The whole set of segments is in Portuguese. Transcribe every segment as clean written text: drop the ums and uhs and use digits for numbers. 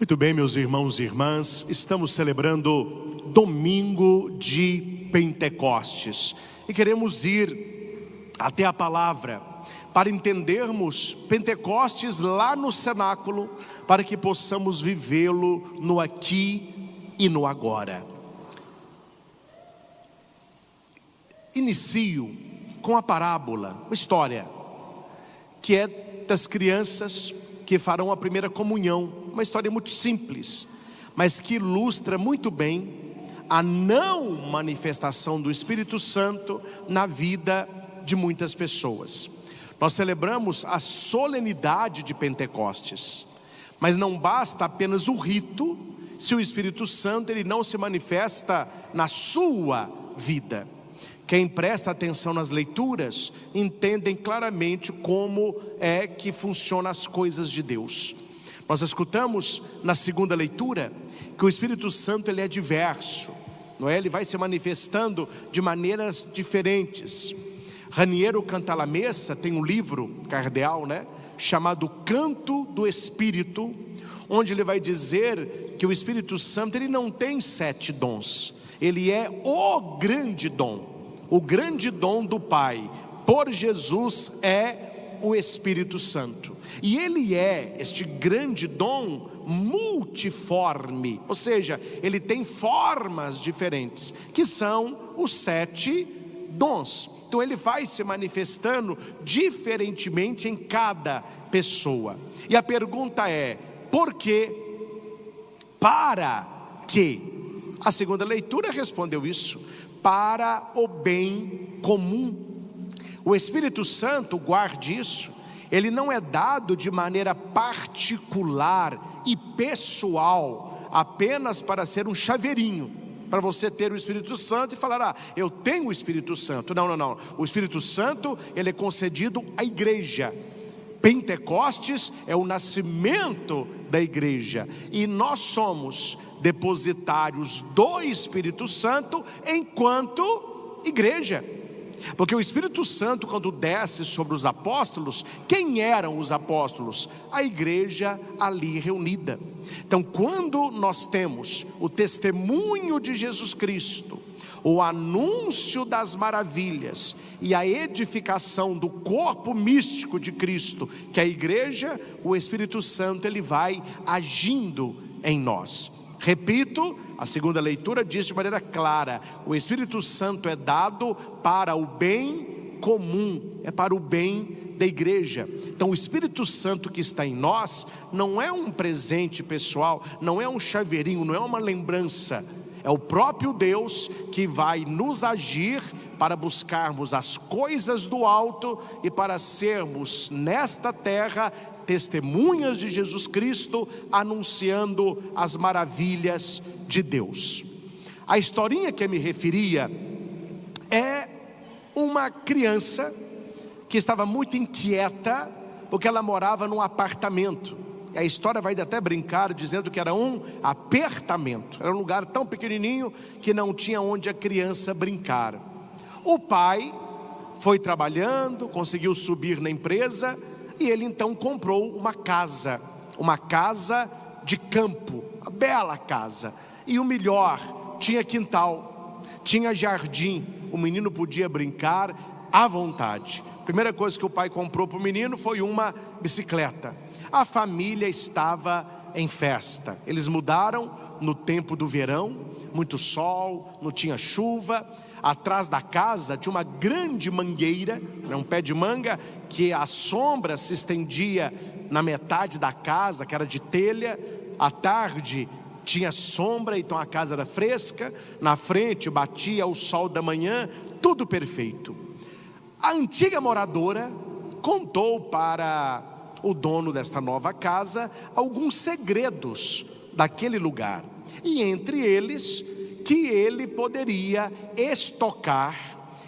Muito bem, meus irmãos e irmãs, estamos celebrando domingo de Pentecostes e queremos ir até a palavra para entendermos Pentecostes lá no cenáculo, para que possamos vivê-lo no aqui e no agora. Inicio com a parábola, uma história que é das crianças que farão a primeira comunhão. Uma história muito simples, mas que ilustra muito bem a não manifestação do Espírito Santo na vida de muitas pessoas. Nós celebramos a solenidade de Pentecostes, mas não basta apenas o rito, se o Espírito Santo ele não se manifesta na sua vida. Quem presta atenção nas leituras entendem claramente como é que funcionam as coisas de Deus. Nós escutamos na segunda leitura que o Espírito Santo ele é diverso, não é? Ele vai se manifestando de maneiras diferentes. Raniero Cantalamessa tem um livro cardeal, chamado Canto do Espírito, onde ele vai dizer que o Espírito Santo ele não tem 7 dons, ele é o grande dom. O grande dom do Pai por Jesus é o Espírito Santo. E ele é este grande dom multiforme, ou seja, ele tem formas diferentes, que são os 7 dons. Então ele vai se manifestando diferentemente em cada pessoa. E a pergunta é, por quê? Para quê? A segunda leitura respondeu isso: para o bem comum. O Espírito Santo, guarde isso, ele não é dado de maneira particular e pessoal, apenas para ser um chaveirinho, para você ter o Espírito Santo e falar, eu tenho o Espírito Santo. Não. O Espírito Santo, ele é concedido à igreja. Pentecostes é o nascimento da igreja, e nós somos depositários do Espírito Santo enquanto igreja. Porque o Espírito Santo, quando desce sobre os apóstolos, quem eram os apóstolos? A igreja ali reunida. Então, quando nós temos o testemunho de Jesus Cristo, o anúncio das maravilhas e a edificação do corpo místico de Cristo, que é a igreja, o Espírito Santo ele vai agindo em nós. Repito, a segunda leitura diz de maneira clara: o Espírito Santo é dado para o bem comum, é para o bem da igreja. Então o Espírito Santo que está em nós não é um presente pessoal, não é um chaveirinho, não é uma lembrança. É o próprio Deus que vai nos agir para buscarmos as coisas do alto e para sermos nesta terra testemunhas de Jesus Cristo, anunciando as maravilhas de Deus. A historinha que eu me referia é uma criança que estava muito inquieta, porque ela morava num apartamento. A história vai até brincar dizendo que era um apertamento, era um lugar tão pequenininho que não tinha onde a criança brincar. O pai foi trabalhando, conseguiu subir na empresa, e ele então comprou uma casa de campo, uma bela casa, e o melhor, tinha quintal, tinha jardim, o menino podia brincar à vontade. A primeira coisa que o pai comprou para o menino foi uma bicicleta. A família estava em festa, eles mudaram no tempo do verão, muito sol, não tinha chuva. Atrás da casa tinha uma grande mangueira, um pé de manga, que a sombra se estendia na metade da casa, que era de telha. À tarde tinha sombra, então a casa era fresca. Na frente batia o sol da manhã, tudo perfeito. A antiga moradora contou para o dono desta nova casa alguns segredos daquele lugar, e entre eles que ele poderia estocar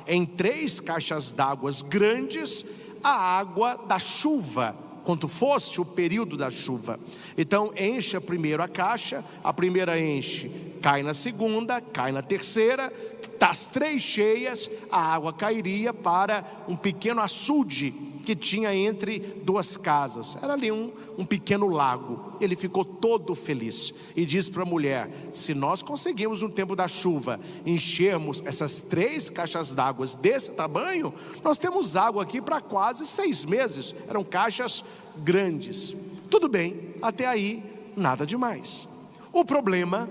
em 3 caixas d'água grandes a água da chuva, quando fosse o período da chuva. Então enche primeiro a caixa, a primeira enche, cai na segunda, cai na terceira, das 3 cheias, a água cairia para um pequeno açude que tinha entre duas casas. Era ali um pequeno lago. Ele ficou todo feliz e diz para a mulher: se nós conseguimos no tempo da chuva enchermos essas 3 caixas d'água desse tamanho, nós temos água aqui para quase 6 meses. Eram caixas grandes. Tudo bem, até aí nada demais. O problema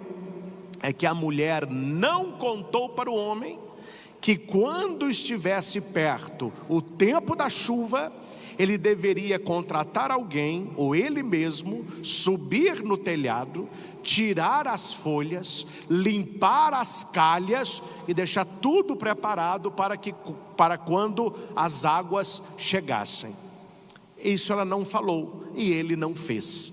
é que a mulher não contou para o homem que quando estivesse perto o tempo da chuva, ele deveria contratar alguém, ou ele mesmo, subir no telhado, tirar as folhas, limpar as calhas e deixar tudo preparado para quando as águas chegassem. Isso ela não falou e ele não fez.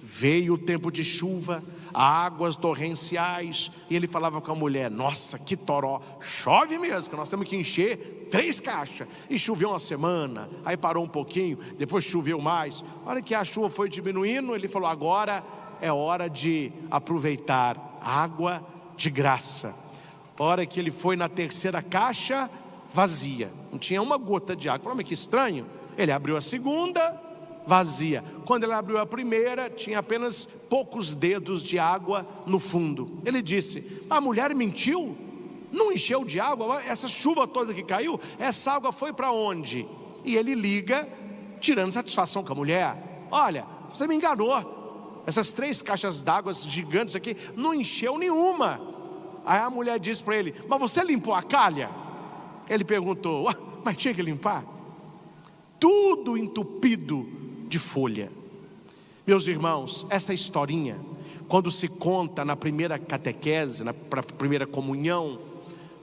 Veio o tempo de chuva, águas torrenciais, e ele falava com a mulher: nossa, que toró, chove mesmo, que nós temos que encher 3 caixas, e choveu uma semana, aí parou um pouquinho, depois choveu mais. A hora que a chuva foi diminuindo, ele falou: agora é hora de aproveitar água de graça. A hora que ele foi na 3ª caixa, vazia, não tinha uma gota de água. Falou: mas que estranho. Ele abriu a 2ª, vazia. Quando ele abriu a 1ª, tinha apenas poucos dedos de água no fundo. Ele disse: a mulher mentiu? Não encheu de água? Essa chuva toda que caiu, essa água foi para onde? E ele liga, tirando satisfação com a mulher: olha, você me enganou, essas 3 caixas d'água gigantes aqui, não encheu nenhuma. Aí a mulher disse para ele: mas você limpou a calha? Ele perguntou: mas tinha que limpar? Tudo entupido de folha. Meus irmãos, essa historinha, quando se conta na primeira catequese, na primeira comunhão,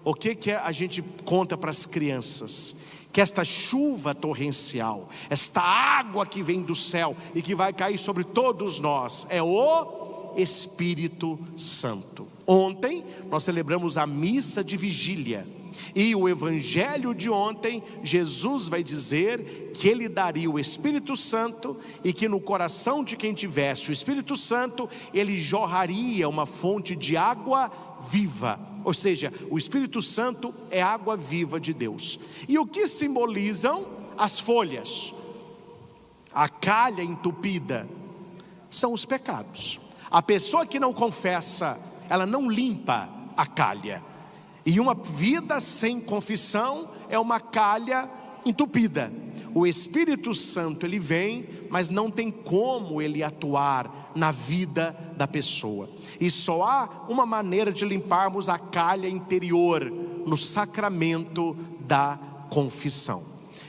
o que a gente conta para as crianças? Que esta chuva torrencial, esta água que vem do céu e que vai cair sobre todos nós, é o Espírito Santo. Ontem nós celebramos a missa de vigília, e o evangelho de ontem, Jesus vai dizer que ele daria o Espírito Santo, e que no coração de quem tivesse o Espírito Santo, ele jorraria uma fonte de água viva. Ou seja, o Espírito Santo é água viva de Deus. E o que simbolizam as folhas, a calha entupida? São os pecados. A pessoa que não confessa, ela não limpa a calha. E uma vida sem confissão é uma calha entupida. O Espírito Santo, ele vem, mas não tem como ele atuar na vida da pessoa. E só há uma maneira de limparmos a calha interior: no sacramento da confissão.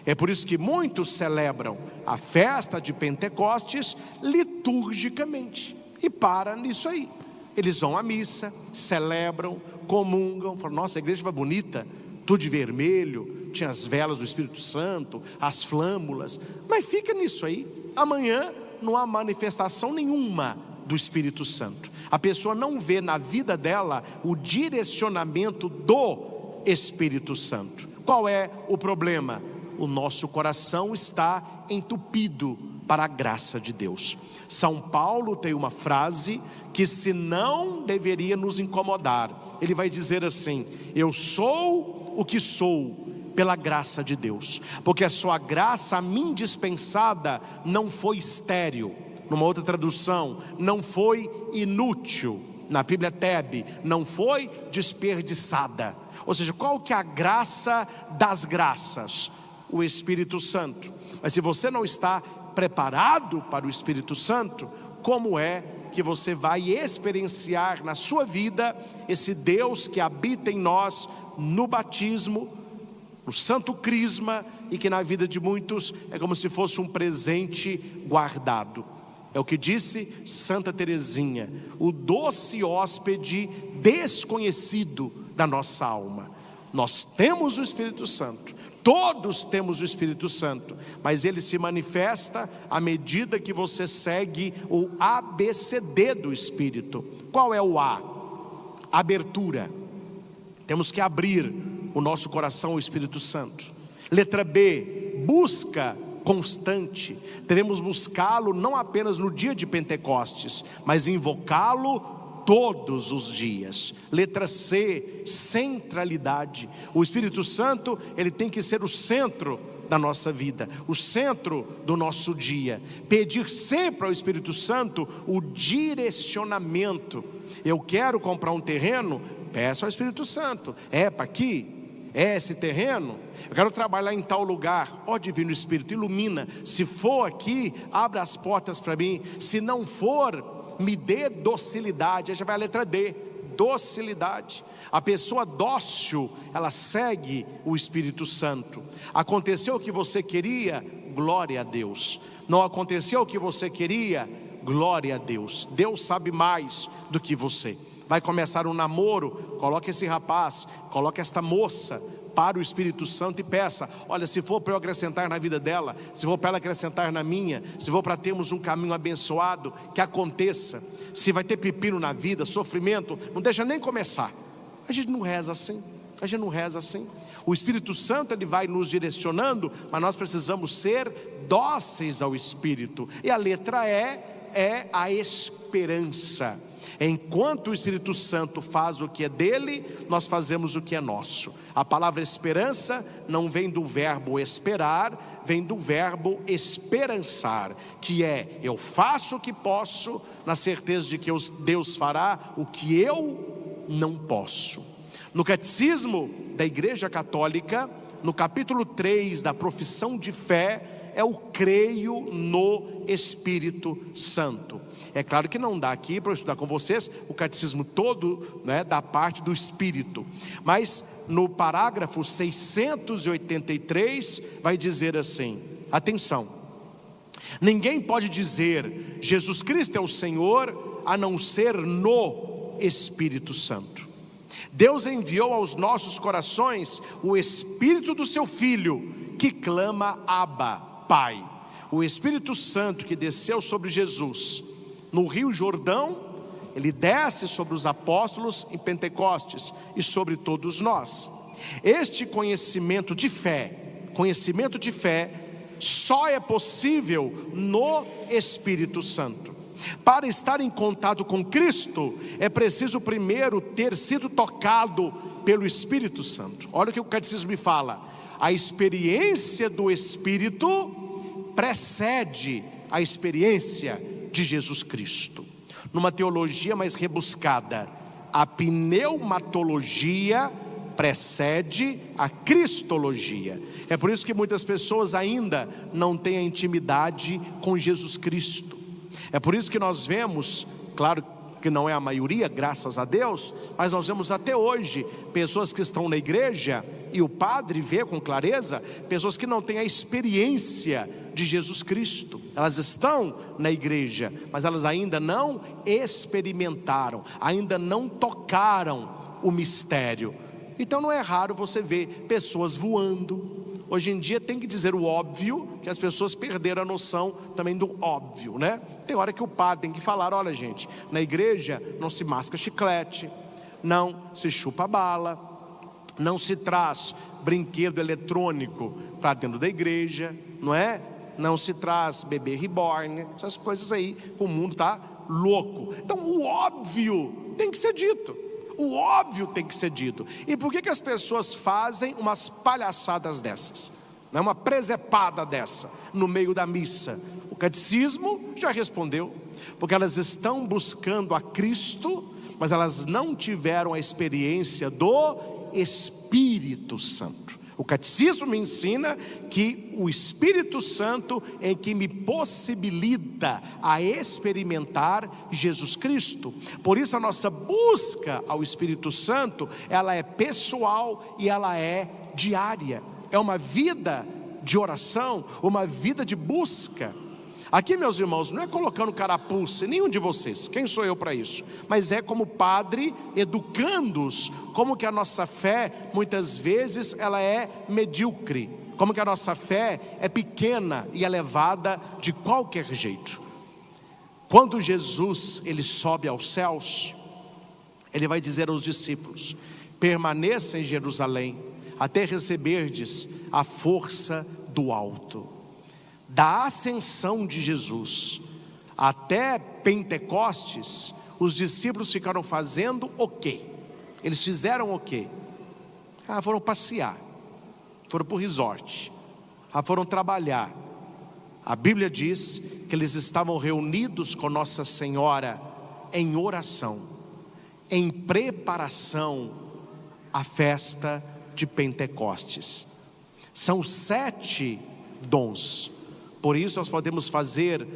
É por isso que muitos celebram a festa de Pentecostes liturgicamente, e para nisso aí. Eles vão à missa, celebram, comungam, falam: nossa, a igreja vai bonita, tudo de vermelho, tinha as velas do Espírito Santo, as flâmulas, mas fica nisso aí. Amanhã não há manifestação nenhuma do Espírito Santo. A pessoa não vê na vida dela o direcionamento do Espírito Santo. Qual é o problema? O nosso coração está entupido para a graça de Deus. São Paulo tem uma frase que, se não, deveria nos incomodar. Ele vai dizer assim: eu sou o que sou pela graça de Deus, porque a sua graça a mim dispensada não foi estéril. Numa outra tradução, não foi inútil. Na Bíblia Tebe, não foi desperdiçada. Ou seja, qual que é a graça das graças? O Espírito Santo. Mas se você não está preparado para o Espírito Santo, como é que você vai experienciar na sua vida esse Deus que habita em nós no batismo, no santo crisma, e que na vida de muitos é como se fosse um presente guardado? É o que disse Santa Teresinha: o doce hóspede desconhecido da nossa alma. Nós temos o Espírito Santo, todos temos o Espírito Santo, mas ele se manifesta à medida que você segue o ABCD do Espírito. Qual é o A? Abertura. Temos que abrir o nosso coração ao Espírito Santo. Letra B, busca constante. Teremos buscá-lo não apenas no dia de Pentecostes, mas invocá-lo todos os dias. Letra C, centralidade. O Espírito Santo, ele tem que ser o centro da nossa vida, o centro do nosso dia. Pedir sempre ao Espírito Santo o direcionamento. Eu quero comprar um terreno, peço ao Espírito Santo: é para aqui? É esse terreno? Eu quero trabalhar em tal lugar. Ó Divino Espírito, ilumina. Se for aqui, abre as portas para mim. Se não for, me dê docilidade. Aí já vai a letra D, docilidade. A pessoa dócil, ela segue o Espírito Santo. Aconteceu o que você queria? Glória a Deus. Não aconteceu o que você queria? Glória a Deus. Deus sabe mais do que você. Vai começar um namoro, coloque esse rapaz, coloque esta moça para o Espírito Santo e peça: olha, se for para eu acrescentar na vida dela, se for para ela acrescentar na minha, se for para termos um caminho abençoado, que aconteça. Se vai ter pepino na vida, sofrimento, não deixa nem começar. A gente não reza assim, a gente não reza assim. O Espírito Santo, ele vai nos direcionando, mas nós precisamos ser dóceis ao Espírito. E a letra E é a esperança. Enquanto o Espírito Santo faz o que é dele, nós fazemos o que é nosso. A palavra esperança não vem do verbo esperar, vem do verbo esperançar, que é: eu faço o que posso, na certeza de que Deus fará o que eu não posso. No Catecismo da Igreja Católica, no capítulo 3 da profissão de fé, é o creio no Espírito Santo. É claro que não dá aqui para eu estudar com vocês o catecismo todo, né, da parte do Espírito, mas no parágrafo 683 vai dizer assim: atenção, ninguém pode dizer Jesus Cristo é o Senhor a não ser no Espírito Santo. Deus enviou aos nossos corações o Espírito do seu Filho, que clama Abba, Pai. O Espírito Santo que desceu sobre Jesus no Rio Jordão, ele desce sobre os apóstolos em Pentecostes e sobre todos nós. Este conhecimento de fé só é possível no Espírito Santo. Para estar em contato com Cristo, é preciso primeiro ter sido tocado pelo Espírito Santo. Olha o que o catecismo me fala: a experiência do Espírito precede a experiência de Jesus Cristo. Numa teologia mais rebuscada, a pneumatologia precede a cristologia. É por isso que muitas pessoas ainda não têm a intimidade com Jesus Cristo. É por isso que nós vemos, claro que não é a maioria, graças a Deus, mas nós vemos até hoje pessoas que estão na igreja e o padre vê com clareza pessoas que não têm a experiência de Jesus Cristo. Elas estão na igreja, mas elas ainda não experimentaram, ainda não tocaram o mistério. Então não é raro você ver pessoas voando. Hoje em dia tem que dizer o óbvio, que as pessoas perderam a noção também do óbvio, né? Tem hora que o padre tem que falar: olha gente, na igreja não se masca chiclete, não se chupa bala, não se traz brinquedo eletrônico para dentro da igreja, não é? Não se traz bebê reborn, essas coisas aí, o mundo está louco. Então o óbvio tem que ser dito. O óbvio tem que ser dito. E por que as pessoas fazem umas palhaçadas dessas, né? Uma presepada dessa no meio da missa? O catecismo já respondeu: porque elas estão buscando a Cristo, mas elas não tiveram a experiência do Espírito Santo. O catecismo me ensina que o Espírito Santo é que me possibilita a experimentar Jesus Cristo. Por isso a nossa busca ao Espírito Santo, ela é pessoal e ela é diária. É uma vida de oração, uma vida de busca. Aqui, meus irmãos, não é colocando carapuça, nenhum de vocês, quem sou eu para isso? Mas é como padre, educando-os, como que a nossa fé, muitas vezes, ela é medíocre, como que a nossa fé é pequena e elevada de qualquer jeito. Quando Jesus, ele sobe aos céus, ele vai dizer aos discípulos: permaneça em Jerusalém, até receberdes a força do alto. Da ascensão de Jesus até Pentecostes, os discípulos ficaram fazendo o quê? Eles fizeram o quê? Foram passear, foram para o resort, foram trabalhar. A Bíblia diz que eles estavam reunidos com Nossa Senhora em oração, em preparação à festa de Pentecostes. São 7 dons, por isso nós podemos fazer,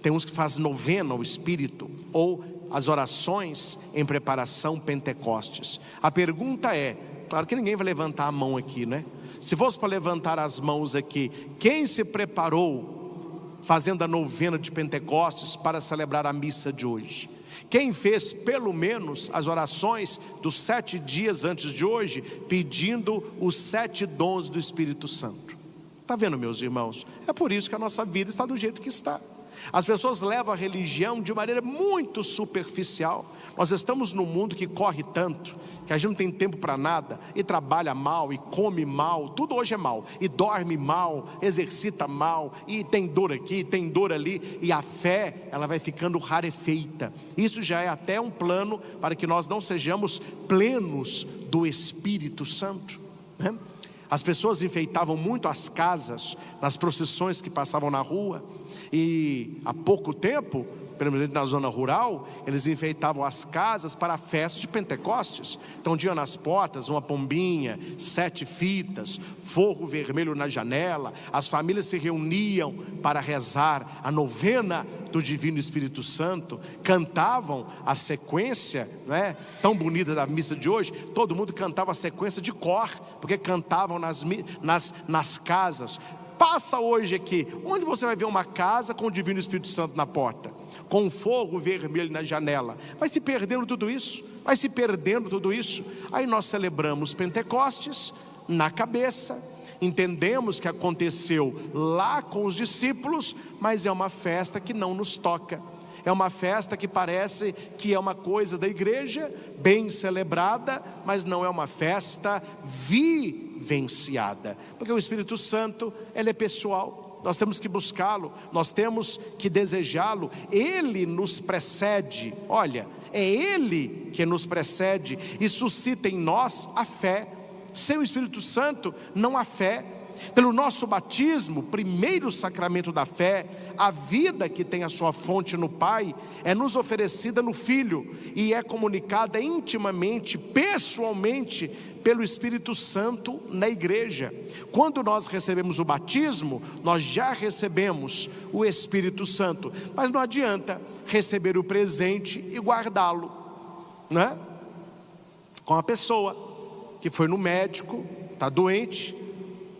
tem uns que fazem novena ao Espírito, ou as orações em preparação Pentecostes. A pergunta é, claro que ninguém vai levantar a mão aqui, né? Se fosse para levantar as mãos aqui, quem se preparou fazendo a novena de Pentecostes para celebrar a missa de hoje? Quem fez pelo menos as orações dos 7 dias antes de hoje, pedindo os 7 dons do Espírito Santo? Está vendo, meus irmãos? É por isso que a nossa vida está do jeito que está. As pessoas levam a religião de maneira muito superficial. Nós estamos num mundo que corre tanto, que a gente não tem tempo para nada, e trabalha mal, e come mal, tudo hoje é mal, e dorme mal, exercita mal, e tem dor aqui, tem dor ali, e a fé, ela vai ficando rarefeita. Isso já é até um plano para que nós não sejamos plenos do Espírito Santo, né? As pessoas enfeitavam muito as casas nas procissões que passavam na rua, e há pouco tempo, pelo menos na zona rural, eles enfeitavam as casas para a festa de Pentecostes. Então tinha nas portas uma pombinha, 7 fitas, forro vermelho na janela. As famílias se reuniam para rezar a novena do Divino Espírito Santo, cantavam a sequência, né, tão bonita da missa de hoje. Todo mundo cantava a sequência de cor, porque cantavam nas casas. Passa hoje aqui, onde você vai ver uma casa com o Divino Espírito Santo na porta, com um fogo vermelho na janela? Vai se perdendo tudo isso, vai se perdendo tudo isso. Aí nós celebramos Pentecostes na cabeça, entendemos que aconteceu lá com os discípulos, mas é uma festa que não nos toca. É uma festa que parece que é uma coisa da igreja, bem celebrada, mas não é uma festa vivenciada, porque o Espírito Santo, ele é pessoal, nós temos que buscá-lo, nós temos que desejá-lo. Ele nos precede, olha, é Ele que nos precede e suscita em nós a fé. Sem o Espírito Santo não há fé. Pelo nosso batismo, primeiro sacramento da fé, a vida que tem a sua fonte no Pai é nos oferecida no Filho e é comunicada intimamente, pessoalmente, pelo Espírito Santo na igreja. Quando nós recebemos o batismo, nós já recebemos o Espírito Santo, mas não adianta receber o presente e guardá-lo, né? Com a pessoa que foi no médico, está doente,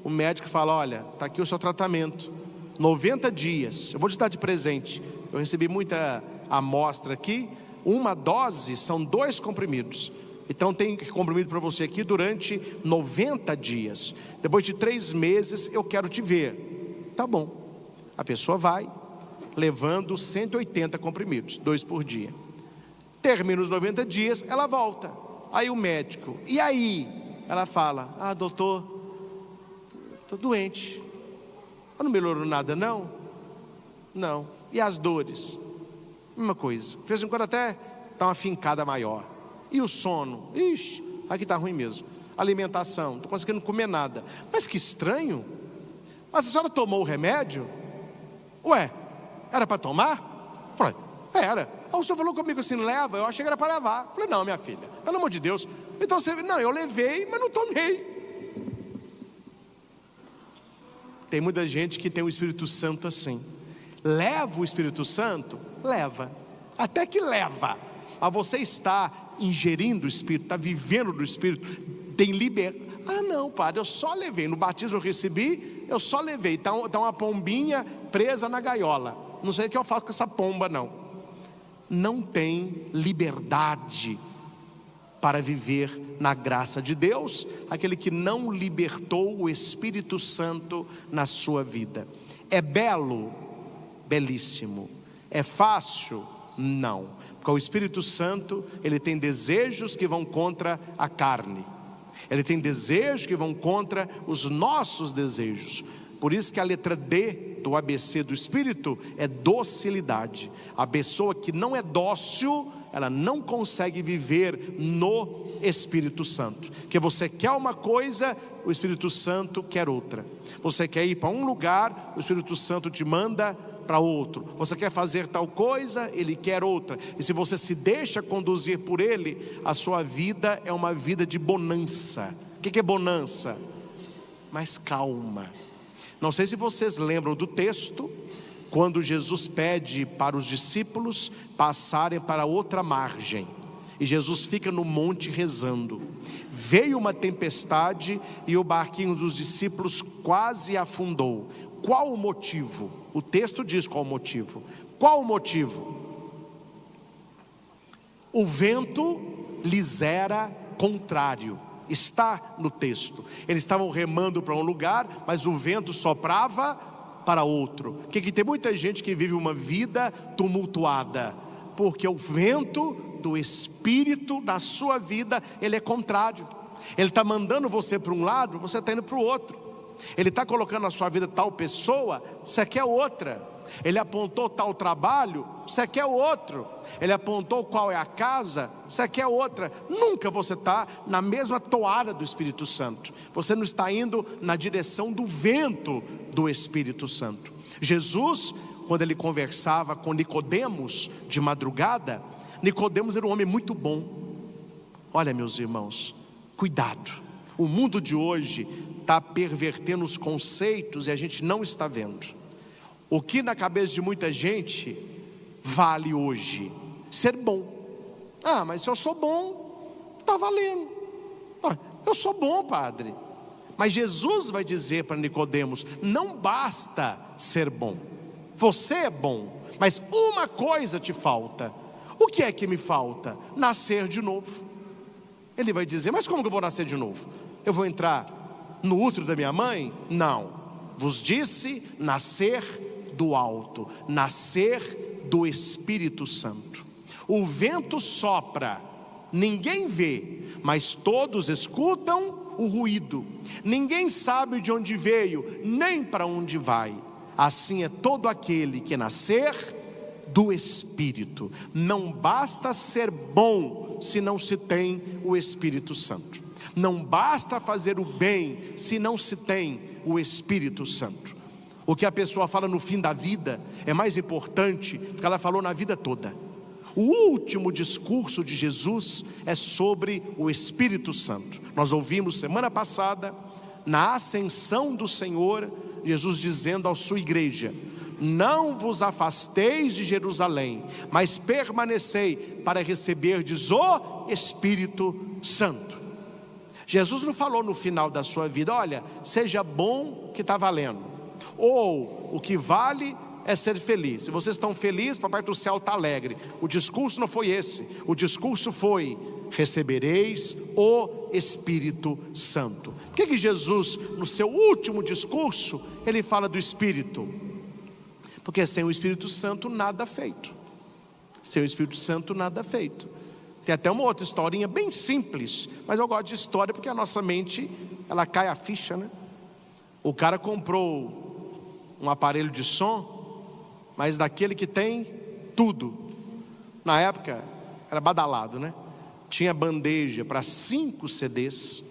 o médico fala: olha, está aqui o seu tratamento, 90 dias, eu vou te dar de presente. Eu recebi muita amostra aqui, uma dose são 2 comprimidos. Então tem comprimido para você aqui durante 90 dias. Depois de 3 meses eu quero te ver. Tá bom. A pessoa vai levando 180 comprimidos, 2 por dia. Termina os 90 dias, ela volta. Aí o médico, e aí? Ela fala: ah, doutor, estou doente. Não melhorou nada não? Não. E as dores? Mesma coisa. De vez em quando até está uma fincada maior. E o sono? Ixi, aqui está ruim mesmo. Alimentação, não estou conseguindo comer nada. Mas que estranho. Mas a senhora tomou o remédio? Ué, era para tomar? Falei, era. Aí o senhor falou comigo assim, leva. Eu achei que era para levar. Falei, não, minha filha, pelo amor de Deus. Então você, não, eu levei, mas não tomei. Tem muita gente que tem o Espírito Santo assim. Leva o Espírito Santo? Leva. Até que leva. Mas você está ingerindo o Espírito, está vivendo do Espírito, tem liberdade. Ah não, padre, eu só levei, no batismo eu recebi, eu só levei, está uma pombinha presa na gaiola, não sei o que eu faço com essa pomba não. Não tem liberdade para viver na graça de Deus, aquele que não libertou o Espírito Santo na sua vida. É belo? Belíssimo. É fácil? Não. Porque o Espírito Santo, ele tem desejos que vão contra a carne. Ele tem desejos que vão contra os nossos desejos. Por isso que a letra D do ABC do Espírito é docilidade. A pessoa que não é dócil, ela não consegue viver no Espírito Santo. Porque você quer uma coisa, o Espírito Santo quer outra. Você quer ir para um lugar, o Espírito Santo te manda para outro. Você quer fazer tal coisa, ele quer outra. E se você se deixa conduzir por ele, a sua vida é uma vida de bonança. O que é bonança? Mais calma. Não sei se vocês lembram do texto, quando Jesus pede para os discípulos passarem para outra margem, e Jesus fica no monte rezando. Veio uma tempestade e o barquinho dos discípulos quase afundou. Qual o motivo? O texto diz qual o motivo. Qual o motivo? O vento lhes era contrário. Está no texto. Eles estavam remando para um lugar, mas o vento soprava para outro. Que tem muita gente que vive uma vida tumultuada, porque o vento do Espírito na sua vida, ele é contrário. Ele está mandando você para um lado, você está indo para o outro. Ele está colocando na sua vida tal pessoa, você quer outra. Ele apontou tal trabalho, você quer outro. Ele apontou qual é a casa, você quer outra. Nunca você está na mesma toada do Espírito Santo. Você não está indo na direção do vento do Espírito Santo. Jesus, quando ele conversava com Nicodemos de madrugada, Nicodemos era um homem muito bom. Olha, meus irmãos, cuidado. O mundo de hoje está pervertendo os conceitos e a gente não está vendo. O que na cabeça de muita gente vale hoje? Ser bom. Ah, mas se eu sou bom, está valendo. Ah, eu sou bom, padre. Mas Jesus vai dizer para Nicodemos: não basta ser bom. Você é bom, mas uma coisa te falta. O que é que me falta? Nascer de novo. Ele vai dizer: mas como que eu vou nascer de novo? Eu vou entrar no útero da minha mãe? Não. Vos disse nascer do alto, nascer do Espírito Santo. O vento sopra, ninguém vê, mas todos escutam o ruído. Ninguém sabe de onde veio, nem para onde vai. Assim é todo aquele que nascer do Espírito. Não basta ser bom se não se tem o Espírito Santo. Não basta fazer o bem se não se tem o Espírito Santo. O que a pessoa fala no fim da vida é mais importante do que ela falou na vida toda. O último discurso de Jesus é sobre o Espírito Santo. Nós ouvimos semana passada, na ascensão do Senhor, Jesus dizendo à sua igreja: não vos afasteis de Jerusalém, mas permanecei para receberdes o Espírito Santo. Jesus não falou no final da sua vida: olha, seja bom que está valendo, ou o que vale é ser feliz. Se vocês estão felizes, papai do céu está alegre. O discurso não foi esse. O discurso foi: recebereis o Espírito Santo. Por que Jesus, no seu último discurso, ele fala do Espírito? Porque sem o Espírito Santo nada feito. Sem o Espírito Santo nada feito. Tem até uma outra historinha bem simples, mas eu gosto de história porque a nossa mente, ela cai a ficha, né? O cara comprou um aparelho de som, mas daquele que tem tudo. Na época era badalado, né? Tinha bandeja para 5 CDs,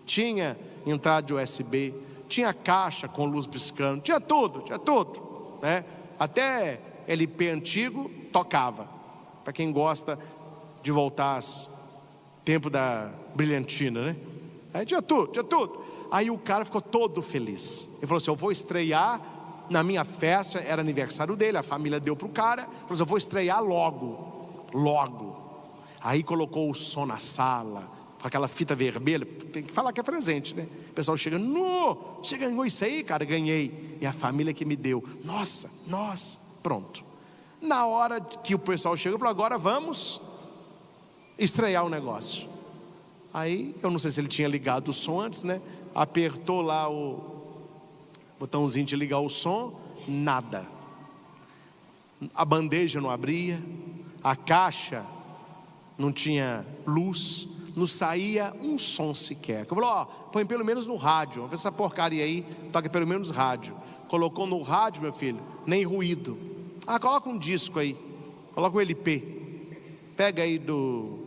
tinha entrada de USB, tinha caixa com luz piscando, tinha tudo, né? Até LP antigo tocava, para quem gosta de voltar aos tempo da brilhantina, né? Aí tinha tudo. Aí o cara ficou todo feliz. Ele falou assim: eu vou estrear na minha festa, era aniversário dele, a família deu para o cara. Ele falou assim: eu vou estrear logo. Aí colocou o som na sala, com aquela fita vermelha. Tem que falar que é presente, né? O pessoal chega: você ganhou isso aí, cara? Ganhei. E a família que me deu. Nossa, pronto. Na hora que o pessoal chegou, falou: agora vamos estrear o negócio. Aí, eu não sei se ele tinha ligado o som antes, né? Apertou lá o botãozinho de ligar o som, nada. A bandeja não abria, a caixa não tinha luz, não saía um som sequer. Eu falei, ó, põe pelo menos no rádio, vamos ver essa porcaria aí, toca pelo menos rádio. Colocou no rádio, meu filho, nem ruído. Coloca um disco aí, coloca um LP, pega aí do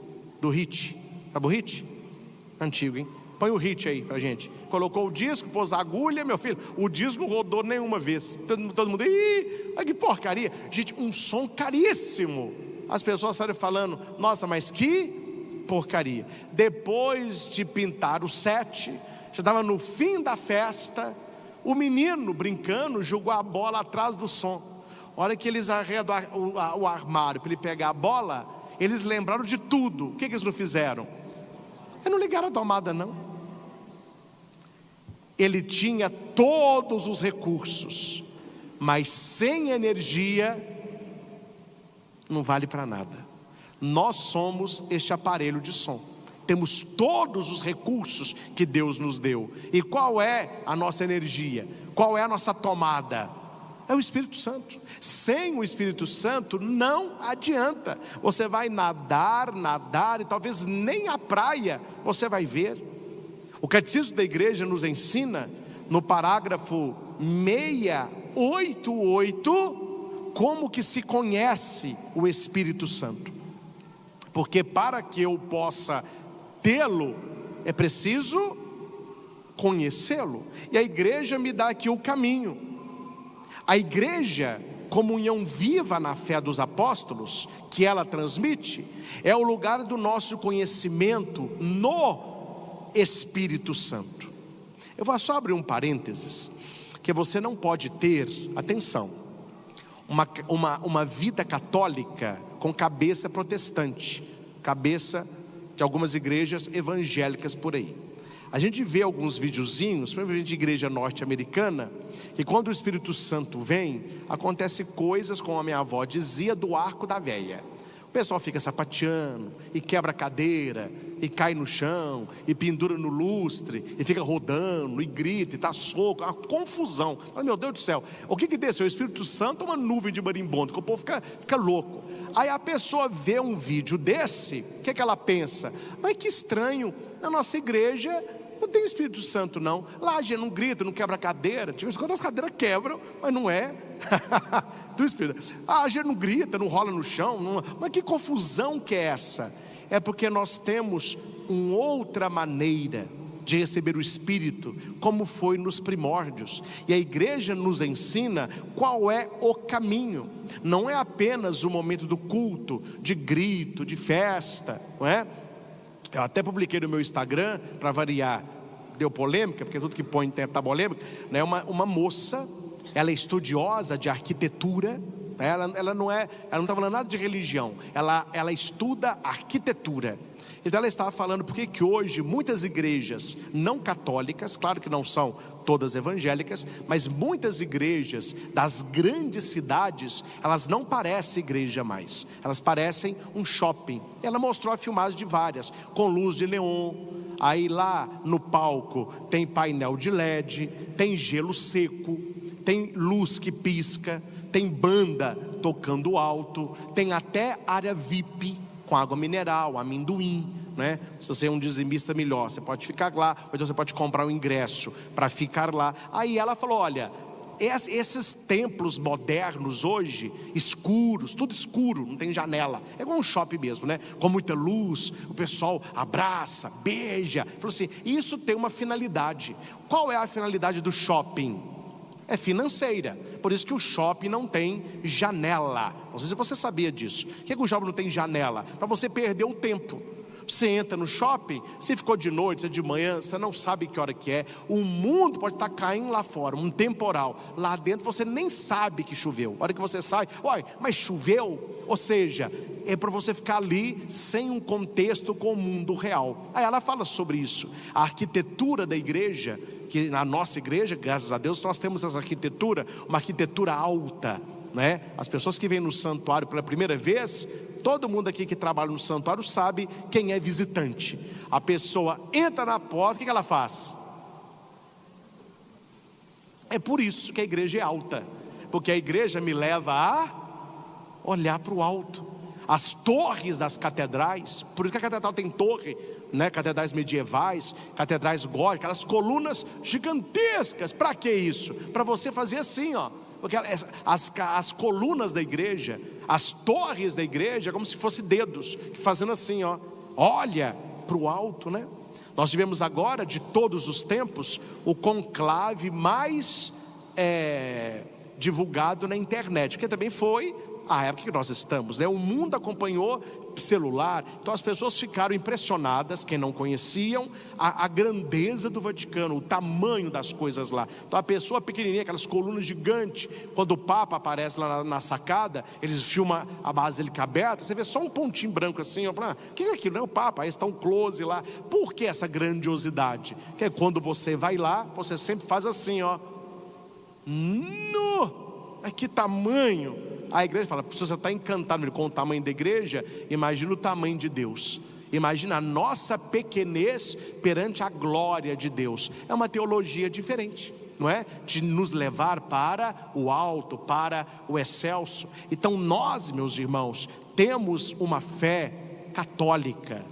Hit, sabe o Hit? Antigo, hein? Põe o Hit aí pra gente. Colocou o disco, pôs a agulha, meu filho, o disco não rodou nenhuma vez. Todo mundo, olha que porcaria. Gente, um som caríssimo. As pessoas saíram falando, nossa, mas que porcaria. Depois de pintar o set, já estava no fim da festa, o menino brincando jogou a bola atrás do som. A hora que eles arredam o armário para ele pegar a bola, eles lembraram de tudo. O que eles não fizeram? Eles não ligaram a tomada, não. Ele tinha todos os recursos, mas sem energia não vale para nada. Nós somos este aparelho de som. Temos todos os recursos que Deus nos deu. E qual é a nossa energia? Qual é a nossa tomada? É o Espírito Santo. Sem o Espírito Santo não adianta. Você vai nadar e talvez nem a praia você vai ver. O Catecismo da Igreja nos ensina, no parágrafo 688, como que se conhece o Espírito Santo. Porque para que eu possa tê-lo, é preciso conhecê-lo. E a igreja me dá aqui o caminho. A igreja, comunhão viva na fé dos apóstolos, que ela transmite, é o lugar do nosso conhecimento no Espírito Santo. Eu vou só abrir um parênteses, que você não pode ter, atenção, uma vida católica com cabeça protestante, cabeça de algumas igrejas evangélicas por aí. A gente vê alguns videozinhos, principalmente de igreja norte-americana, que quando o Espírito Santo vem, acontece coisas, como a minha avó dizia, do arco da véia. O pessoal fica sapateando, e quebra a cadeira, e cai no chão, e pendura no lustre, e fica rodando, e grita, e dá soco, uma confusão. Meu Deus do céu, o que desceu? O Espírito Santo é uma nuvem de marimbondo, que o povo fica louco. Aí a pessoa vê um vídeo desse, o que ela pensa? Mas que estranho, na nossa igreja não tem Espírito Santo não. Lá a gente não grita, não quebra a cadeira. De vez em quando as cadeiras quebram, mas não é do Espírito. A gente não grita, não rola no chão, mas que confusão que é essa? É porque nós temos uma outra maneira de receber o Espírito, como foi nos primórdios. E a igreja nos ensina qual é o caminho. Não é apenas o momento do culto, de grito, de festa, não é? Eu até publiquei no meu Instagram, para variar, deu polêmica, porque tudo que põe tá polêmica, né? Uma moça, ela é estudiosa de arquitetura, ela não está falando nada de religião, ela estuda arquitetura. Então ela estava falando porque que hoje muitas igrejas não católicas, claro que não são todas evangélicas, mas muitas igrejas das grandes cidades, elas não parecem igreja mais, elas parecem um shopping. Ela mostrou a filmagem de várias, com luz de neon. Aí lá no palco tem painel de LED, tem gelo seco, tem luz que pisca, tem banda tocando alto, tem até área VIP, com água mineral, amendoim, né? Se você é um dizimista melhor, você pode ficar lá, ou então você pode comprar um ingresso para ficar lá. Aí ela falou, olha, esses templos modernos hoje, escuros, tudo escuro, não tem janela, é igual um shopping mesmo, né? Com muita luz, o pessoal abraça, beija. Falou assim, isso tem uma finalidade. Qual é a finalidade do shopping? É financeira, por isso que o shopping não tem janela. Não sei se você sabia disso. Por que o shopping não tem janela? Para você perder o tempo. Você entra no shopping, se ficou de noite, se é de manhã, você não sabe que hora que é. O mundo pode estar caindo lá fora, um temporal. Lá dentro você nem sabe que choveu. A hora que você sai, uai, mas choveu? Ou seja, é para você ficar ali sem um contexto com o mundo real. Aí ela fala sobre isso. A arquitetura da igreja, que na nossa igreja, graças a Deus, nós temos essa arquitetura, uma arquitetura alta, né? As pessoas que vêm no santuário pela primeira vez, todo mundo aqui que trabalha no santuário sabe quem é visitante. A pessoa entra na porta, o que ela faz? É por isso que a igreja é alta, porque a igreja me leva a olhar para o alto. as torres das catedrais. Por isso que a catedral tem torre, né? Catedrais medievais, catedrais góticas, aquelas colunas gigantescas. Para que isso? Para você fazer assim, ó. Porque as colunas da igreja, as torres da igreja, é como se fossem dedos, fazendo assim, ó. Olha para o alto, né? Nós tivemos agora, de todos os tempos, o conclave mais divulgado na internet, porque também foi a época que nós estamos, né? O mundo acompanhou celular, então as pessoas ficaram impressionadas, quem não conheciam, a grandeza do Vaticano, o tamanho das coisas lá. Então a pessoa pequenininha, aquelas colunas gigantes, quando o Papa aparece lá na sacada, eles filmam a basílica aberta, você vê só um pontinho branco assim, eu falo, o que é aquilo? Não é o Papa, aí está um close lá. Por que essa grandiosidade? Que é quando você vai lá, você sempre faz assim, ó. Que tamanho! A igreja fala, se você está encantado com o tamanho da igreja, imagina o tamanho de Deus. Imagina a nossa pequenez perante a glória de Deus. É uma teologia diferente, não é? De nos levar para o alto, para o excelso. Então nós, meus irmãos, temos uma fé católica,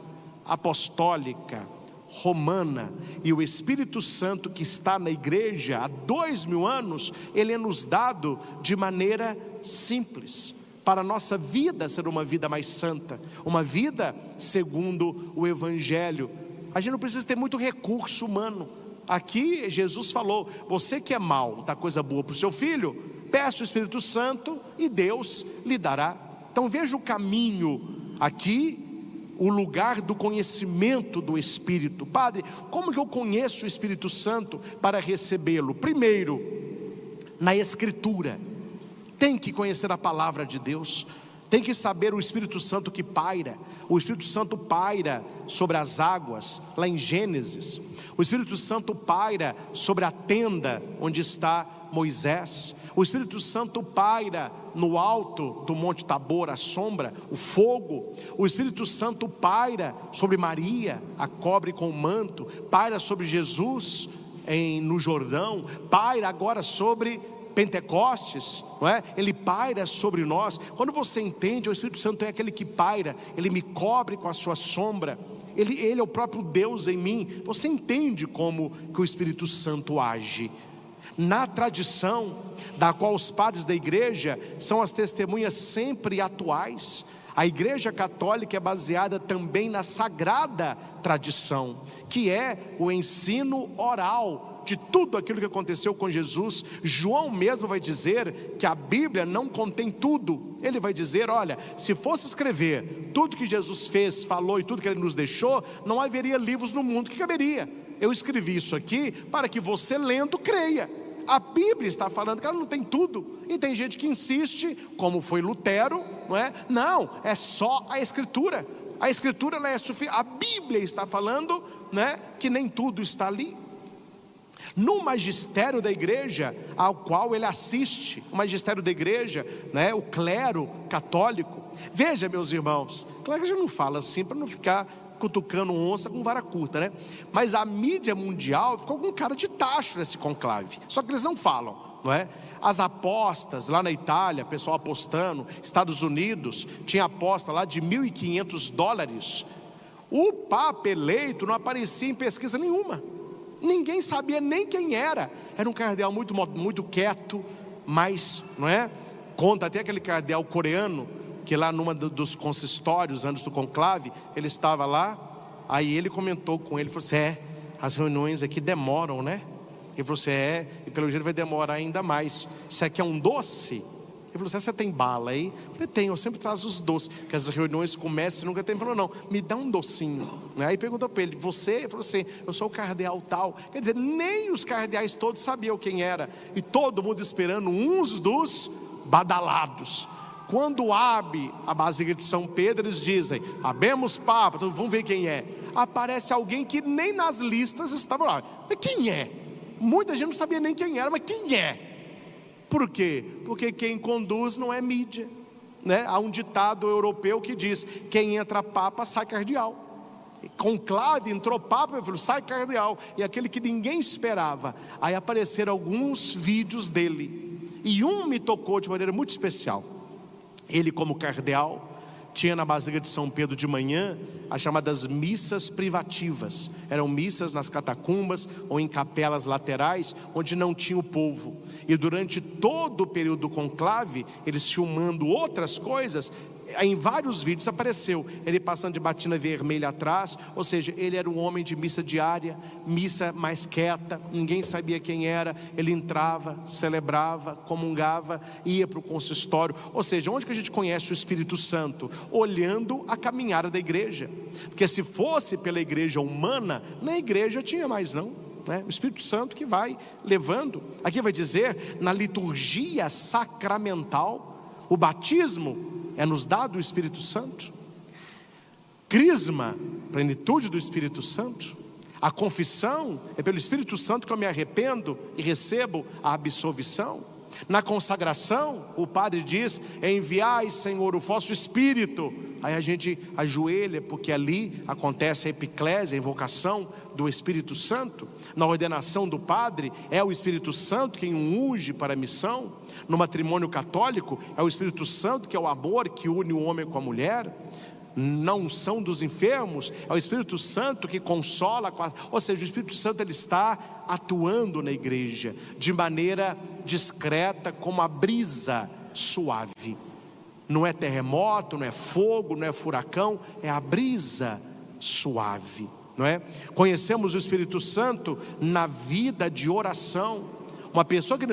apostólica, romana, e o Espírito Santo que está na igreja há 2000 anos, ele é nos dado de maneira simples, para a nossa vida ser uma vida mais santa, uma vida segundo o Evangelho. A gente não precisa ter muito recurso humano. Aqui Jesus falou, você que é mau, dá coisa boa para o seu filho, peça o Espírito Santo e Deus lhe dará. Então veja o caminho aqui, o lugar do conhecimento do Espírito. Padre, como que eu conheço o Espírito Santo para recebê-lo? Primeiro, na Escritura. Tem que conhecer a palavra de Deus, tem que saber o Espírito Santo que paira. O Espírito Santo paira sobre as águas, lá em Gênesis. O Espírito Santo paira sobre a tenda onde está Moisés. O Espírito Santo paira no alto do Monte Tabor, a sombra, o fogo. O Espírito Santo paira sobre Maria, a cobre com o manto. Paira sobre Jesus no Jordão. Paira agora sobre Pentecostes, não é? Ele paira sobre nós. Quando você entende, o Espírito Santo é aquele que paira, ele me cobre com a sua sombra. Ele é o próprio Deus em mim. Você entende como que o Espírito Santo age? Na tradição da qual os padres da igreja são as testemunhas sempre atuais, a igreja católica é baseada também na sagrada tradição, que é o ensino oral de tudo aquilo que aconteceu com Jesus. João mesmo vai dizer que a Bíblia não contém tudo. Ele vai dizer, olha, se fosse escrever tudo que Jesus fez, falou e tudo que ele nos deixou, não haveria livros no mundo que caberia. Eu escrevi isso aqui para que você lendo creia. A Bíblia está falando que ela não tem tudo. E tem gente que insiste, como foi Lutero, não é? Não, é só a Escritura. A Escritura ela é suficiente. A Bíblia está falando, né, que nem tudo está ali. No magistério da igreja ao qual ele assiste, o magistério da igreja, né, o clero católico. Veja, meus irmãos, claro que a gente não fala assim para não ficar cutucando onça com vara curta, né? Mas a mídia mundial ficou com cara de tacho nesse conclave. Só que eles não falam, não é? As apostas lá na Itália, pessoal apostando, Estados Unidos tinha aposta lá de $1.500. O Papa eleito não aparecia em pesquisa nenhuma. Ninguém sabia nem quem era. Era um cardeal muito quieto, mas, não é? Conta até aquele cardeal coreano que lá numa dos consistórios antes do conclave, ele estava lá, aí ele comentou com ele, falou assim, as reuniões aqui demoram, né? Ele falou assim, e pelo jeito vai demorar ainda mais. Isso aqui é um doce? Ele falou assim, você tem bala aí? Eu falei, tem, eu sempre trago os doces, porque as reuniões começam e nunca tem. Ele falou, não, me dá um docinho. Aí perguntou para ele, você? Ele falou assim, eu sou o cardeal tal. Quer dizer, nem os cardeais todos sabiam quem era, e todo mundo esperando uns dos badalados. Quando abre a Basílica de São Pedro, eles dizem, abemos Papa, então vamos ver quem é. Aparece alguém que nem nas listas estava lá. Mas quem é? Muita gente não sabia nem quem era, mas quem é? Por quê? Porque quem conduz não é mídia, né? Há um ditado europeu que diz, quem entra Papa sai cardeal. Conclave, entrou Papa, sai cardeal. E aquele que ninguém esperava. Aí apareceram alguns vídeos dele, e um me tocou de maneira muito especial. Ele como cardeal, Tinha na Basílica de São Pedro de manhã as chamadas missas privativas. Eram missas nas catacumbas ou em capelas laterais, onde não tinha o povo. E durante todo o período do conclave, eles filmando outras coisas, em vários vídeos apareceu ele passando de batina vermelha atrás. Ou seja, ele era um homem de missa diária, missa mais quieta, ninguém sabia quem era. Ele entrava, celebrava, comungava, ia para o consistório. Ou seja, onde que a gente conhece o Espírito Santo? Olhando a caminhada da igreja. Porque se fosse pela igreja humana, na igreja tinha mais não, né? O Espírito Santo que vai levando. Aqui vai dizer, na liturgia sacramental, o batismo é nos dado o Espírito Santo. Crisma, plenitude do Espírito Santo. A confissão é pelo Espírito Santo que eu me arrependo e recebo a absolvição. Na consagração, o padre diz: enviai, Senhor, o vosso Espírito. Aí a gente ajoelha, porque ali acontece a epiclésia, a invocação do Espírito Santo. Na ordenação do padre, é o Espírito Santo quem o unge para a missão. No matrimônio católico, é o Espírito Santo que é o amor que une o homem com a mulher. Na unção dos enfermos, é o Espírito Santo que consola. Ou seja, o Espírito Santo ele está atuando na igreja de maneira discreta, como a brisa suave. Não é terremoto, não é fogo, não é furacão, é a brisa suave, não é? Conhecemos o Espírito Santo na vida de oração. Uma pessoa que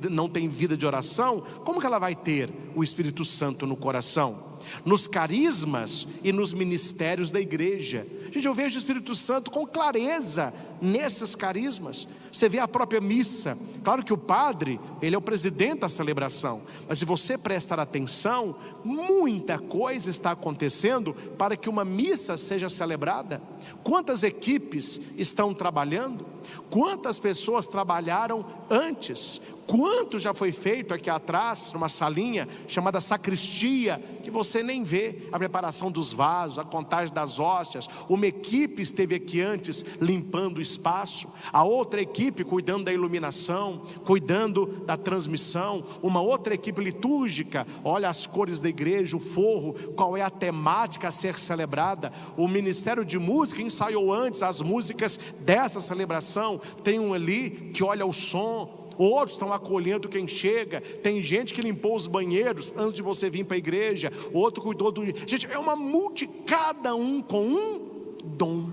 não tem vida de oração, como que ela vai ter o Espírito Santo no coração? Nos carismas e nos ministérios da igreja. Gente, eu vejo o Espírito Santo com clareza nesses carismas. Você vê a própria missa. Claro que o padre, ele é o presidente da celebração, mas se você prestar atenção, muita coisa está acontecendo para que uma missa seja celebrada. Quantas equipes estão trabalhando? Quantas pessoas trabalharam antes? Quanto já foi feito aqui atrás, numa salinha chamada sacristia, que você nem vê a preparação dos vasos, a contagem das hóstias. Uma equipe esteve aqui antes limpando o espaço, a outra equipe cuidando da iluminação, cuidando da transmissão, uma outra equipe litúrgica, olha as cores da igreja, o forro, qual é a temática a ser celebrada. O Ministério de Música ensaiou antes as músicas dessa celebração. Tem um ali que olha o som, outros estão acolhendo quem chega. Tem gente que limpou os banheiros antes de você vir para a igreja. Outro cuidou do... Gente, é uma cada um com um dom,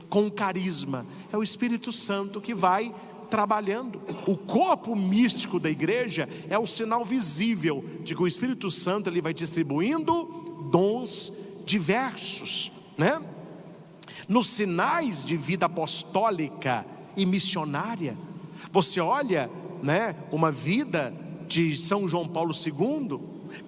com um carisma. É o Espírito Santo que vai trabalhando. O corpo místico da igreja é o sinal visível de que o Espírito Santo ele vai distribuindo dons diversos, né? Nos sinais de vida apostólica e missionária, você olha, né, uma vida de São João Paulo II,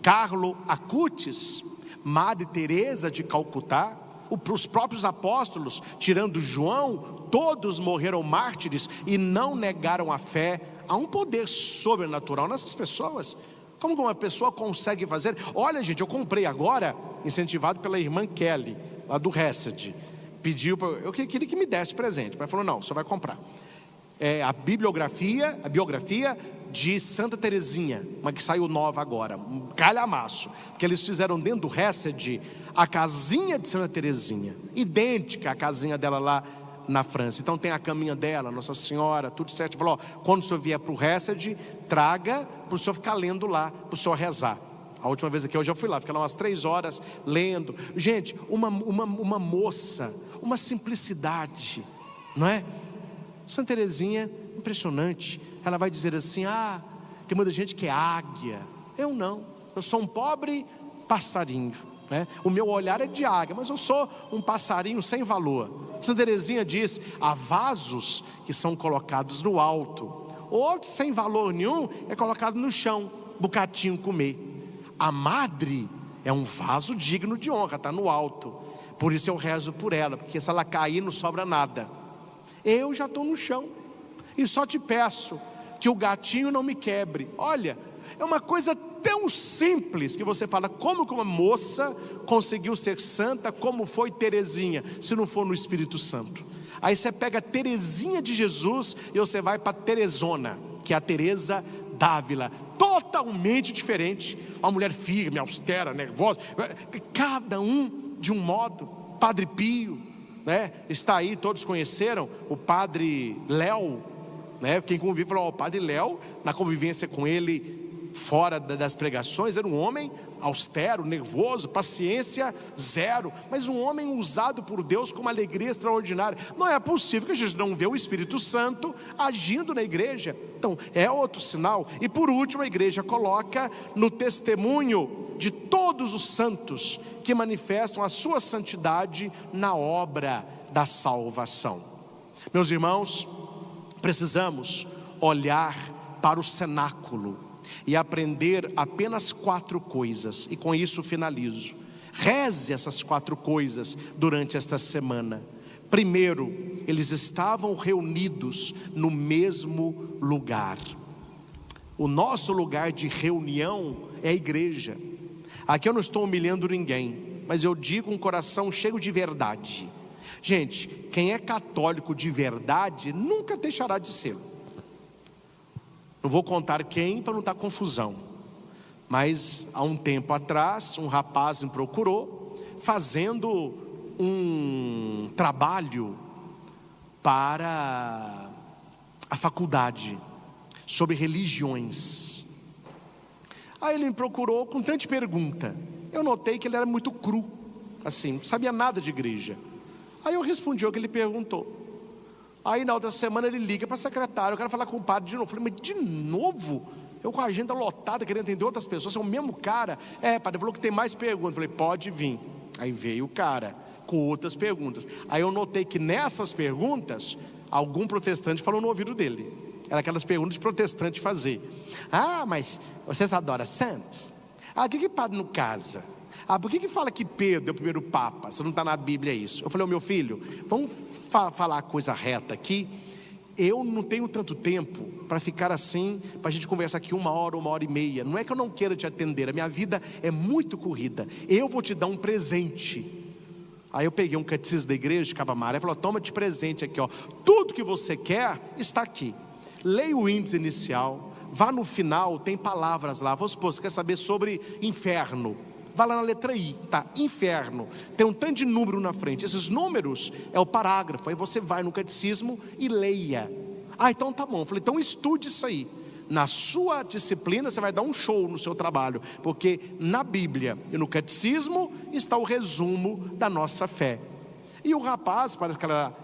Carlo Acutis, Madre Teresa de Calcutá, os próprios apóstolos, tirando João, todos morreram mártires e não negaram a fé. Há um poder sobrenatural nessas pessoas. Como que uma pessoa consegue fazer? Olha, gente, eu comprei agora, incentivado pela irmã Kelly, lá do Hesed. Pediu, eu queria que me desse presente, mas falou: não, você vai comprar. A biografia de Santa Teresinha, uma que saiu nova agora, um calhamaço, porque eles fizeram dentro do Hesed a casinha de Santa Teresinha, idêntica à casinha dela lá na França. Então tem a caminha dela, Nossa Senhora, tudo certo. Falou: quando o senhor vier para o Hesed, traga para o senhor ficar lendo lá, para o senhor rezar. A última vez aqui eu já fui lá, fiquei lá umas 3 horas lendo. Gente, uma moça, uma simplicidade, não é? Santa Teresinha, impressionante. Ela vai dizer assim: tem muita gente que é águia. Eu não, eu sou um pobre passarinho, né? O meu olhar é de águia, mas eu sou um passarinho sem valor. Santa Teresinha diz: há vasos que são colocados no alto, outros sem valor nenhum é colocado no chão, bocatinho comer. A madre é um vaso digno de honra, está no alto. Por isso eu rezo por ela, porque se ela cair não sobra nada. Eu já estou no chão e só te peço que o gatinho não me quebre. Olha, é uma coisa tão simples que você fala: como que uma moça conseguiu ser santa como foi Teresinha, se não for no Espírito Santo? Aí você pega a Teresinha de Jesus e você vai para Teresona, que é a Teresa Dávila, totalmente diferente. Uma mulher firme, austera, nervosa, cada um de um modo. Padre Pio, né? Está aí, todos conheceram o Padre Léo, né? Quem convive falou, o Padre Léo, na convivência com ele fora das pregações, era um homem austero, nervoso, paciência zero, mas um homem usado por Deus com uma alegria extraordinária. Não é possível que a gente não vê o Espírito Santo agindo na igreja. Então é outro sinal. E por último, a igreja coloca no testemunho de todos os santos que manifestam a sua santidade na obra da salvação. Meus irmãos, precisamos olhar para o cenáculo e aprender apenas 4 coisas, e com isso finalizo. Reze essas 4 coisas durante esta semana. Primeiro, eles estavam reunidos no mesmo lugar. O nosso lugar de reunião é a igreja. Aqui eu não estou humilhando ninguém, mas eu digo com um coração cheio de verdade. Gente, quem é católico de verdade nunca deixará de ser. Não vou contar quem para não dar confusão, mas há um tempo atrás um rapaz me procurou fazendo um trabalho para a faculdade sobre religiões. Aí ele me procurou com tanta pergunta. Eu notei que ele era muito cru, assim, não sabia nada de igreja. Aí eu respondi o que ele perguntou. Aí na outra semana ele liga para a secretária, eu quero falar com o padre de novo. Eu falei, mas de novo? Eu com a agenda lotada, querendo atender outras pessoas, é o mesmo cara. Padre, falou que tem mais perguntas. Eu falei, pode vir. Aí veio o cara com outras perguntas. Aí eu notei que nessas perguntas, algum protestante falou no ouvido dele. Era aquelas perguntas de protestante fazer. Ah, mas vocês adoram santo? Ah, por que padre não casa? Ah, por que fala que Pedro é o primeiro papa? Se não está na Bíblia isso. Eu falei, meu filho, vamos falar a coisa reta aqui. Eu não tenho tanto tempo para ficar assim, para a gente conversar aqui 1 hora, 1h30. Não é que eu não queira te atender, a minha vida é muito corrida. Eu vou te dar um presente. Aí eu peguei um catecismo da igreja de Cabo Amarelo e falei, toma de presente aqui, ó. Tudo que você quer está aqui. Leia o índice inicial, vá no final, tem palavras lá. Vamos supor, você quer saber sobre inferno, vai lá na letra I, tá? Inferno, tem um tanto de número na frente. Esses números é o parágrafo. Aí você vai no catecismo e leia. Ah, então tá bom. Eu falei, então estude isso aí. Na sua disciplina você vai dar um show no seu trabalho, porque na Bíblia e no catecismo está o resumo da nossa fé. E o rapaz, parece que ela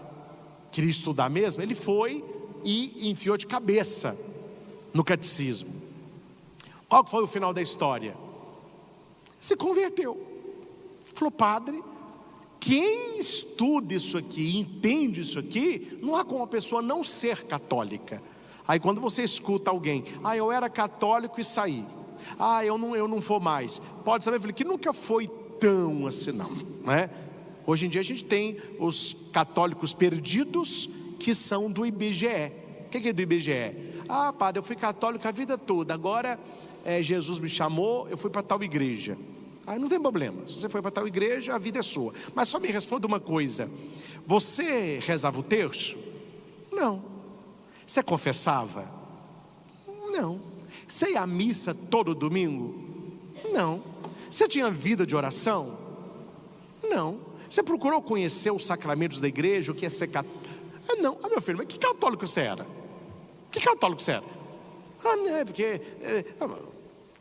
queria estudar mesmo, ele foi e enfiou de cabeça no catecismo. Qual foi o final da história? Se converteu. Falou, padre, quem estuda isso aqui, entende isso aqui, não há como a pessoa não ser católica. Aí quando você escuta alguém, eu era católico e saí, eu não vou mais, pode saber, eu falei, que nunca foi tão assim não, né? Hoje em dia a gente tem os católicos perdidos, que são do IBGE. O que é do IBGE? Padre, eu fui católico a vida toda, agora Jesus me chamou, eu fui para tal igreja. Aí não tem problema, se você foi para tal igreja, a vida é sua. Mas só me responda uma coisa, você rezava o terço? Não. Você confessava? Não. Você ia à missa todo domingo? Não. Você tinha vida de oração? Não. Você procurou conhecer os sacramentos da igreja, o que é ser católico? Não. Meu filho, mas que católico você era? Que católico você era? Porque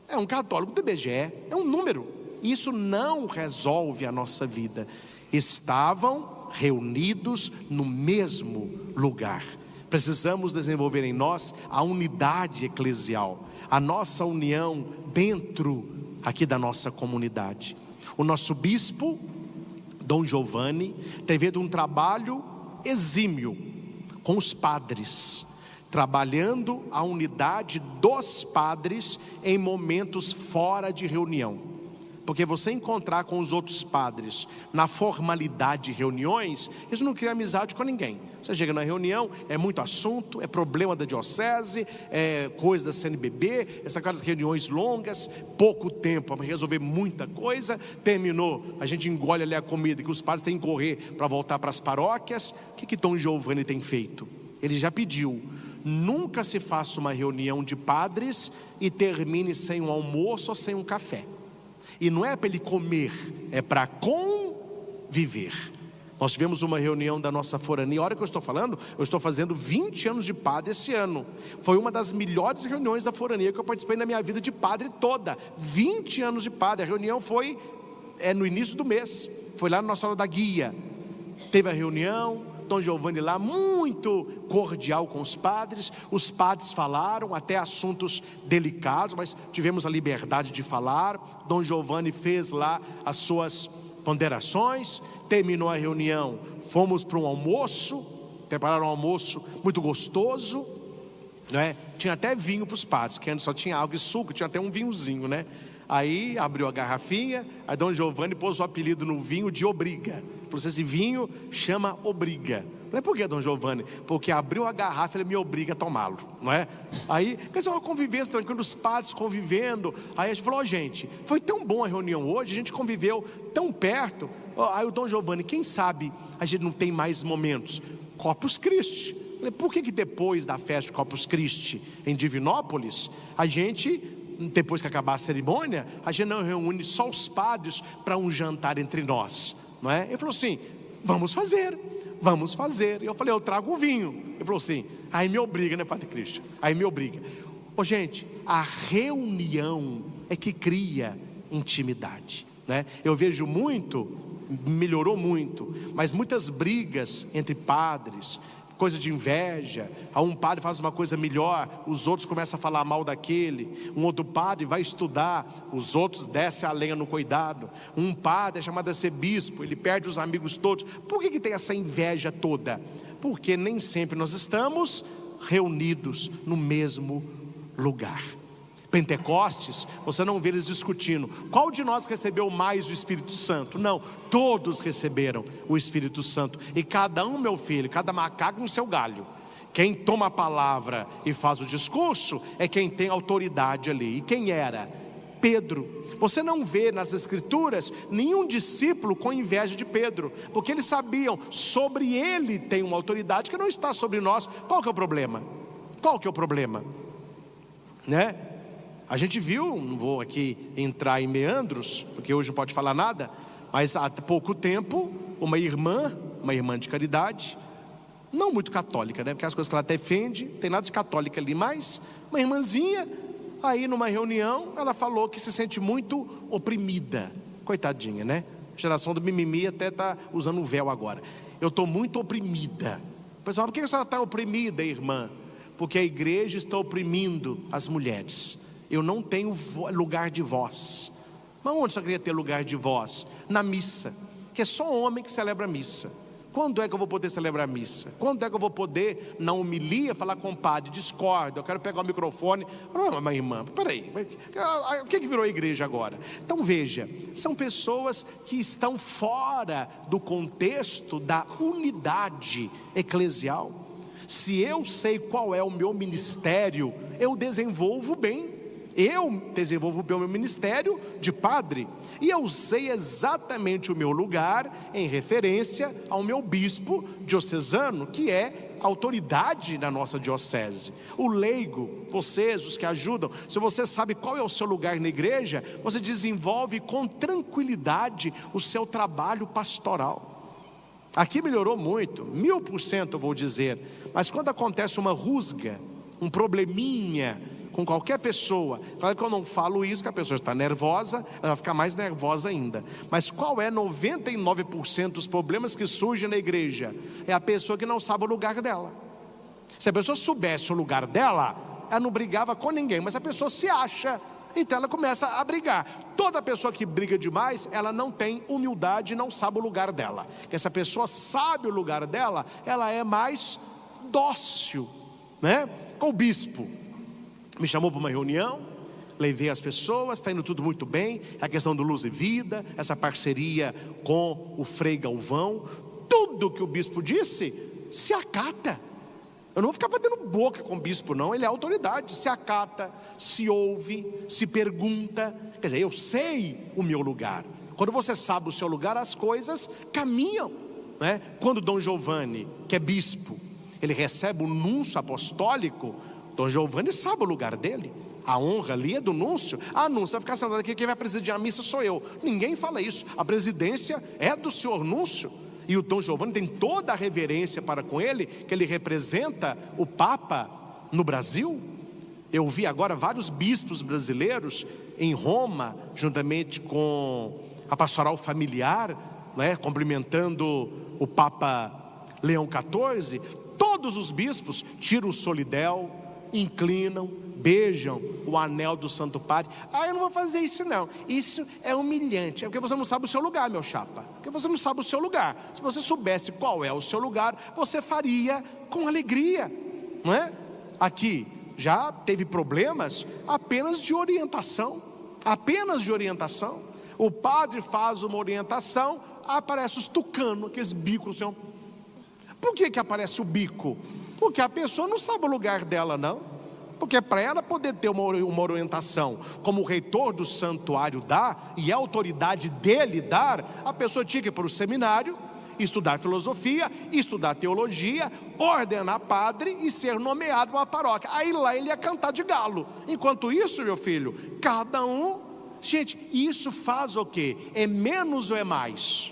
é um católico do IBGE, é um número. Isso não resolve a nossa vida. Estavam reunidos no mesmo lugar. Precisamos desenvolver em nós a unidade eclesial, a nossa união dentro aqui da nossa comunidade. O nosso bispo, Dom Giovanni, tem feito um trabalho exímio com os padres, trabalhando a unidade dos padres em momentos fora de reunião. Porque você encontrar com os outros padres na formalidade de reuniões, isso não cria amizade com ninguém. Você chega na reunião, é muito assunto, é problema da diocese, é coisa da CNBB, essas reuniões longas, pouco tempo para resolver muita coisa. Terminou, a gente engole ali a comida que os padres têm que correr para voltar para as paróquias. O que Dom Giovanni tem feito? Ele já pediu, nunca se faça uma reunião de padres e termine sem um almoço ou sem um café. E não é para ele comer, é para conviver. Nós tivemos uma reunião da nossa forania. A hora que eu estou falando, eu estou fazendo 20 anos de padre esse ano. Foi uma das melhores reuniões da forania que eu participei na minha vida de padre toda. 20 anos de padre. A reunião foi no início do mês. Foi lá na Nossa Senhora da Guia. Teve a reunião, Dom Giovanni lá, muito cordial com os padres falaram até assuntos delicados, mas tivemos a liberdade de falar. Dom Giovanni fez lá as suas ponderações, terminou a reunião, fomos para um almoço, prepararam um almoço muito gostoso, né? Tinha até vinho para os padres, que antes só tinha água e suco, tinha até um vinhozinho, né? Aí abriu a garrafinha, aí Dom Giovanni pôs o apelido no vinho de Obriga. Falou: esse vinho chama Obriga. Falei: por que, Dom Giovanni? Porque abriu a garrafa, ele me obriga a tomá-lo, não é? Aí, quer dizer, uma convivência tranquila, os padres convivendo. Aí a gente falou: gente, foi tão bom a reunião hoje, a gente conviveu tão perto. Aí o Dom Giovanni: quem sabe a gente não tem mais momentos? Corpus Christi. Falei: por que depois da festa de Corpus Christi em Divinópolis, a gente, depois que acabar a cerimônia, a gente não reúne só os padres para um jantar entre nós, não é? Ele falou assim: vamos fazer. E eu falei: eu trago o vinho. Ele falou assim: aí me obriga, né, Padre Cristian? Aí me obriga. Gente, a reunião é que cria intimidade, né? Eu vejo muito, melhorou muito, mas muitas brigas entre padres, coisa de inveja. Um padre faz uma coisa melhor, os outros começam a falar mal daquele. Um outro padre vai estudar, os outros descem a lenha no cuidado. Um padre é chamado a ser bispo, ele perde os amigos todos. Por que tem essa inveja toda? Porque nem sempre nós estamos reunidos no mesmo lugar. Pentecostes, você não vê eles discutindo qual de nós recebeu mais o Espírito Santo. Não, todos receberam o Espírito Santo. E cada um, meu filho, cada macaco no seu galho. Quem toma a palavra e faz o discurso é quem tem autoridade ali. E quem era? Pedro. Você não vê nas Escrituras nenhum discípulo com inveja de Pedro, porque eles sabiam, sobre ele tem uma autoridade que não está sobre nós. Qual que é o problema? Né? A gente viu, não vou aqui entrar em meandros, porque hoje não pode falar nada, mas há pouco tempo, uma irmã de caridade, não muito católica, né? Porque as coisas que ela defende, tem nada de católica ali, mas uma irmãzinha, aí numa reunião, ela falou que se sente muito oprimida. Coitadinha, né? A geração do mimimi até está usando um véu agora. Eu estou muito oprimida. Pessoal, por que a senhora está oprimida, irmã? Porque a igreja está oprimindo as mulheres. Eu não tenho lugar de voz. Mas onde só queria ter lugar de voz? Na missa, que é só homem que celebra a missa. Quando é que eu vou poder celebrar a missa? Quando é que eu vou poder, na homilia, falar com o padre? Discordo, eu quero pegar o microfone. Mas irmã, peraí, o que virou a igreja agora? Então veja, são pessoas que estão fora do contexto da unidade eclesial. Se eu sei qual é o meu ministério, eu desenvolvo bem. Eu desenvolvo bem o meu ministério de padre, e eu sei exatamente o meu lugar em referência ao meu bispo diocesano, que é autoridade na nossa diocese. O leigo, vocês, os que ajudam, se você sabe qual é o seu lugar na igreja, você desenvolve com tranquilidade o seu trabalho pastoral. Aqui melhorou muito, 1000% eu vou dizer, mas quando acontece uma rusga, um probleminha com qualquer pessoa, claro que eu não falo isso, que a pessoa está nervosa, ela vai ficar mais nervosa ainda, mas qual é 99% dos problemas que surgem na igreja? É a pessoa que não sabe o lugar dela. Se a pessoa soubesse o lugar dela, ela não brigava com ninguém, mas a pessoa se acha, então ela começa a brigar. Toda pessoa que briga demais, ela não tem humildade, não sabe o lugar dela. Porque essa pessoa sabe o lugar dela, ela é mais dócil, né? Com o bispo me chamou para uma reunião, levei as pessoas, está indo tudo muito bem, a questão do Luz e Vida, essa parceria com o Frei Galvão, tudo que o bispo disse, se acata. Eu não vou ficar batendo boca com o bispo não, ele é autoridade, se acata, se ouve, se pergunta. Quer dizer, eu sei o meu lugar. Quando você sabe o seu lugar, as coisas caminham, né? Quando Dom Giovanni, que é bispo, ele recebe o núncio apostólico. Dom Giovanni sabe o lugar dele. A honra ali é do núncio. Núncio vai ficar sentado aqui, quem vai presidir a missa sou eu. Ninguém fala isso. A presidência é do senhor núncio. E o Dom Giovanni tem toda a reverência para com ele, que ele representa o Papa no Brasil. Eu vi agora vários bispos brasileiros em Roma, juntamente com a pastoral familiar, né, cumprimentando o Papa Leão XIV. Todos os bispos tiram o solidéu, inclinam, beijam o anel do Santo Padre. Eu não vou fazer isso não, isso é humilhante. É porque você não sabe o seu lugar, meu chapa. Porque você não sabe o seu lugar. Se você soubesse qual é o seu lugar, você faria com alegria, não é? Aqui já teve problemas apenas de orientação. Apenas de orientação. O padre faz uma orientação, aparece os tucanos, aqueles bicos. Por que aparece o bico? Porque a pessoa não sabe o lugar dela, não. Porque para ela poder ter uma orientação, como o reitor do santuário dá, e a autoridade dele dar, a pessoa tinha que ir para o seminário, estudar filosofia, estudar teologia, ordenar padre e ser nomeado para uma paróquia. Aí lá ele ia cantar de galo. Enquanto isso, meu filho, cada um... Gente, isso faz o quê? É menos ou é mais?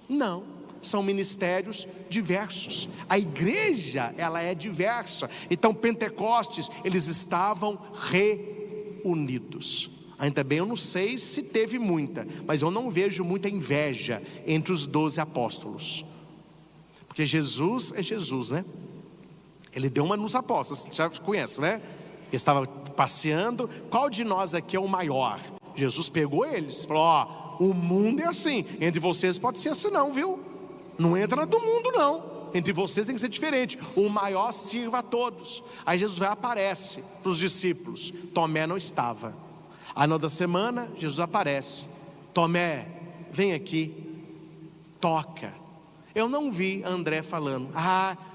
Não. São ministérios diversos. A igreja, ela é diversa. Então, Pentecostes, eles estavam reunidos. Ainda bem, eu não sei se teve muita, mas eu não vejo muita inveja entre os 12 apóstolos. Porque Jesus é Jesus, né? Ele deu uma nos apóstolos, já conhece, né? Ele estava passeando. Qual de nós aqui é o maior? Jesus pegou eles, falou: o mundo é assim, entre vocês pode ser assim não, viu? Não entra do mundo não, entre vocês tem que ser diferente. O maior sirva a todos. Aí Jesus vai, aparece para os discípulos. Tomé não estava. Aí na outra semana Jesus aparece: Tomé, vem aqui, toca. Eu não vi André falando: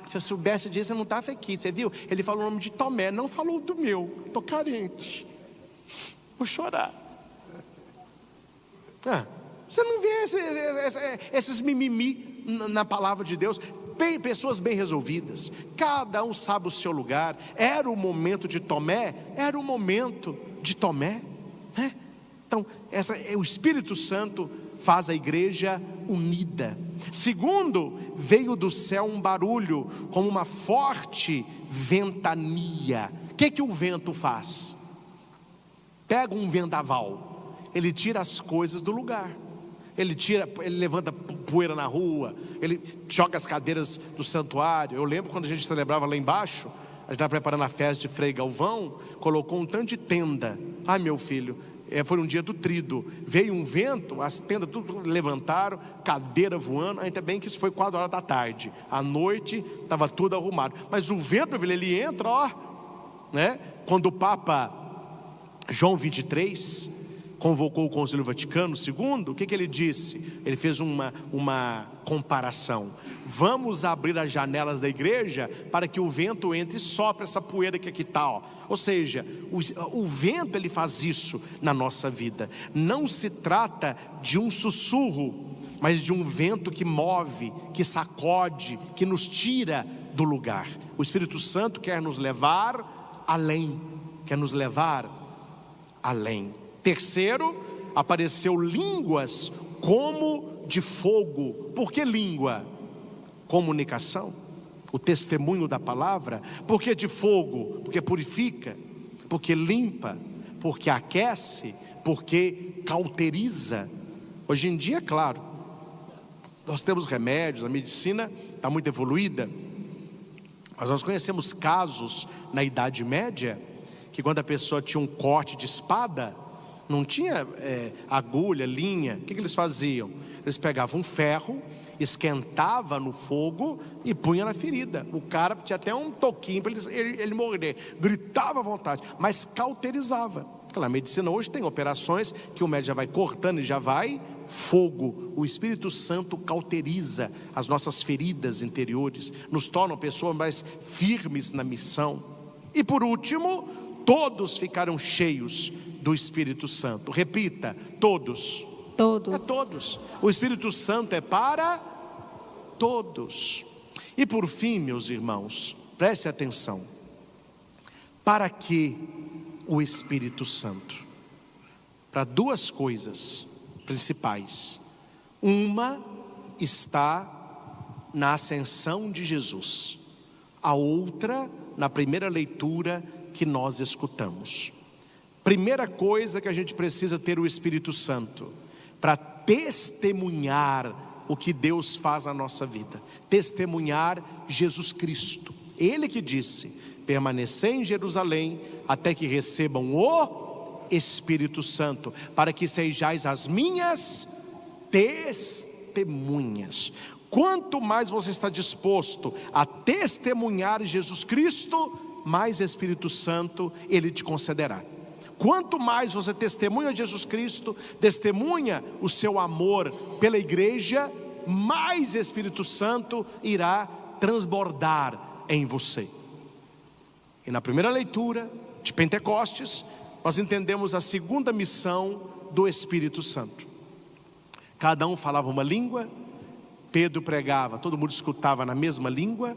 se eu soubesse disso eu não estava aqui. Você viu? Ele falou o nome de Tomé, não falou do meu. Estou carente, vou chorar. Você não vê esses mimimi na palavra de Deus. Pessoas bem resolvidas, cada um sabe o seu lugar. Era o momento de Tomé, era o momento de Tomé, né? Então o Espírito Santo faz a igreja unida. Segundo, veio do céu um barulho como uma forte ventania. O que o vento faz? Pega um vendaval, ele tira as coisas do lugar. Ele levanta poeira na rua, ele joga as cadeiras do santuário. Eu lembro quando a gente celebrava lá embaixo, a gente estava preparando a festa de Frei Galvão, colocou um tanto de tenda. Meu filho, foi um dia do trido, veio um vento, as tendas tudo levantaram, cadeira voando. Ainda bem que isso foi 4 horas da tarde, à noite estava tudo arrumado. Mas o vento, meu filho, ele entra, né? Quando o Papa João 23 convocou o Concílio Vaticano II, o que ele disse? Ele fez uma comparação: vamos abrir as janelas da igreja para que o vento entre e sopre essa poeira que aqui está. Ou seja, o vento, ele faz isso na nossa vida. Não se trata de um sussurro, mas de um vento que move, que sacode, que nos tira do lugar. O Espírito Santo quer nos levar além, quer nos levar além. Terceiro, apareceu línguas como de fogo. Por que língua? Comunicação, o testemunho da palavra. Por que de fogo? Porque purifica, porque limpa, porque aquece, porque cauteriza. Hoje em dia, claro, nós temos remédios, a medicina está muito evoluída, mas nós conhecemos casos na Idade Média, que quando a pessoa tinha um corte de espada, não tinha agulha, linha. O que eles faziam? Eles pegavam um ferro, esquentava no fogo e punha na ferida. O cara tinha até um toquinho para ele morrer, gritava à vontade, mas cauterizava. Aquela medicina hoje tem operações que o médico já vai cortando e já vai fogo. O Espírito Santo cauteriza as nossas feridas interiores, nos torna pessoas mais firmes na missão. E por último, todos ficaram cheios do Espírito Santo. Repita: todos. Todos. É todos. O Espírito Santo é para todos. E por fim, meus irmãos, preste atenção. Para que o Espírito Santo? Para duas coisas principais. Uma está na ascensão de Jesus. A outra, na primeira leitura que nós escutamos. Primeira coisa que a gente precisa ter o Espírito Santo, para testemunhar o que Deus faz na nossa vida. Testemunhar Jesus Cristo. Ele que disse: permanecer em Jerusalém até que recebam o Espírito Santo, para que sejais as minhas testemunhas. Quanto mais você está disposto a testemunhar Jesus Cristo, mais Espírito Santo Ele te concederá. Quanto mais você testemunha Jesus Cristo, testemunha o seu amor pela igreja, mais Espírito Santo irá transbordar em você. E na primeira leitura de Pentecostes, nós entendemos a segunda missão do Espírito Santo. Cada um falava uma língua, Pedro pregava, todo mundo escutava na mesma língua,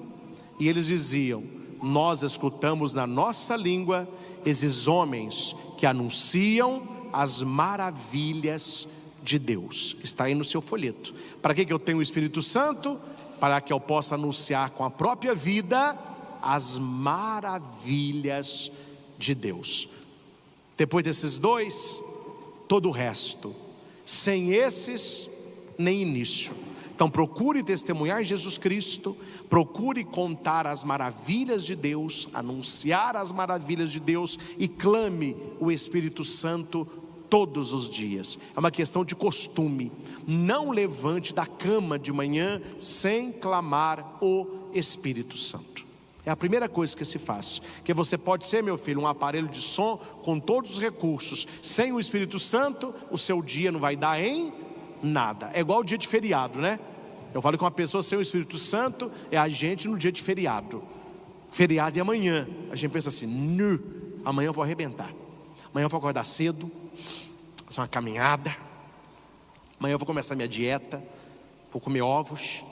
e eles diziam: nós escutamos na nossa língua esses homens que anunciam as maravilhas de Deus. Está aí no seu folheto. Para que eu tenho o Espírito Santo? Para que eu possa anunciar com a própria vida as maravilhas de Deus. Depois desses dois, todo o resto. Sem esses, nem início. Então procure testemunhar Jesus Cristo, procure contar as maravilhas de Deus, anunciar as maravilhas de Deus, e clame o Espírito Santo todos os dias. É uma questão de costume. Não levante da cama de manhã sem clamar o Espírito Santo. É a primeira coisa que se faz. Que você pode ser, meu filho, um aparelho de som com todos os recursos. Sem o Espírito Santo, o seu dia não vai dar em nada. É igual o dia de feriado, né? Eu falo que uma pessoa sem o Espírito Santo é a gente no dia de feriado. Feriado é amanhã. A gente pensa assim: amanhã eu vou arrebentar. Amanhã eu vou acordar cedo, fazer uma caminhada. Amanhã eu vou começar minha dieta, vou comer ovos.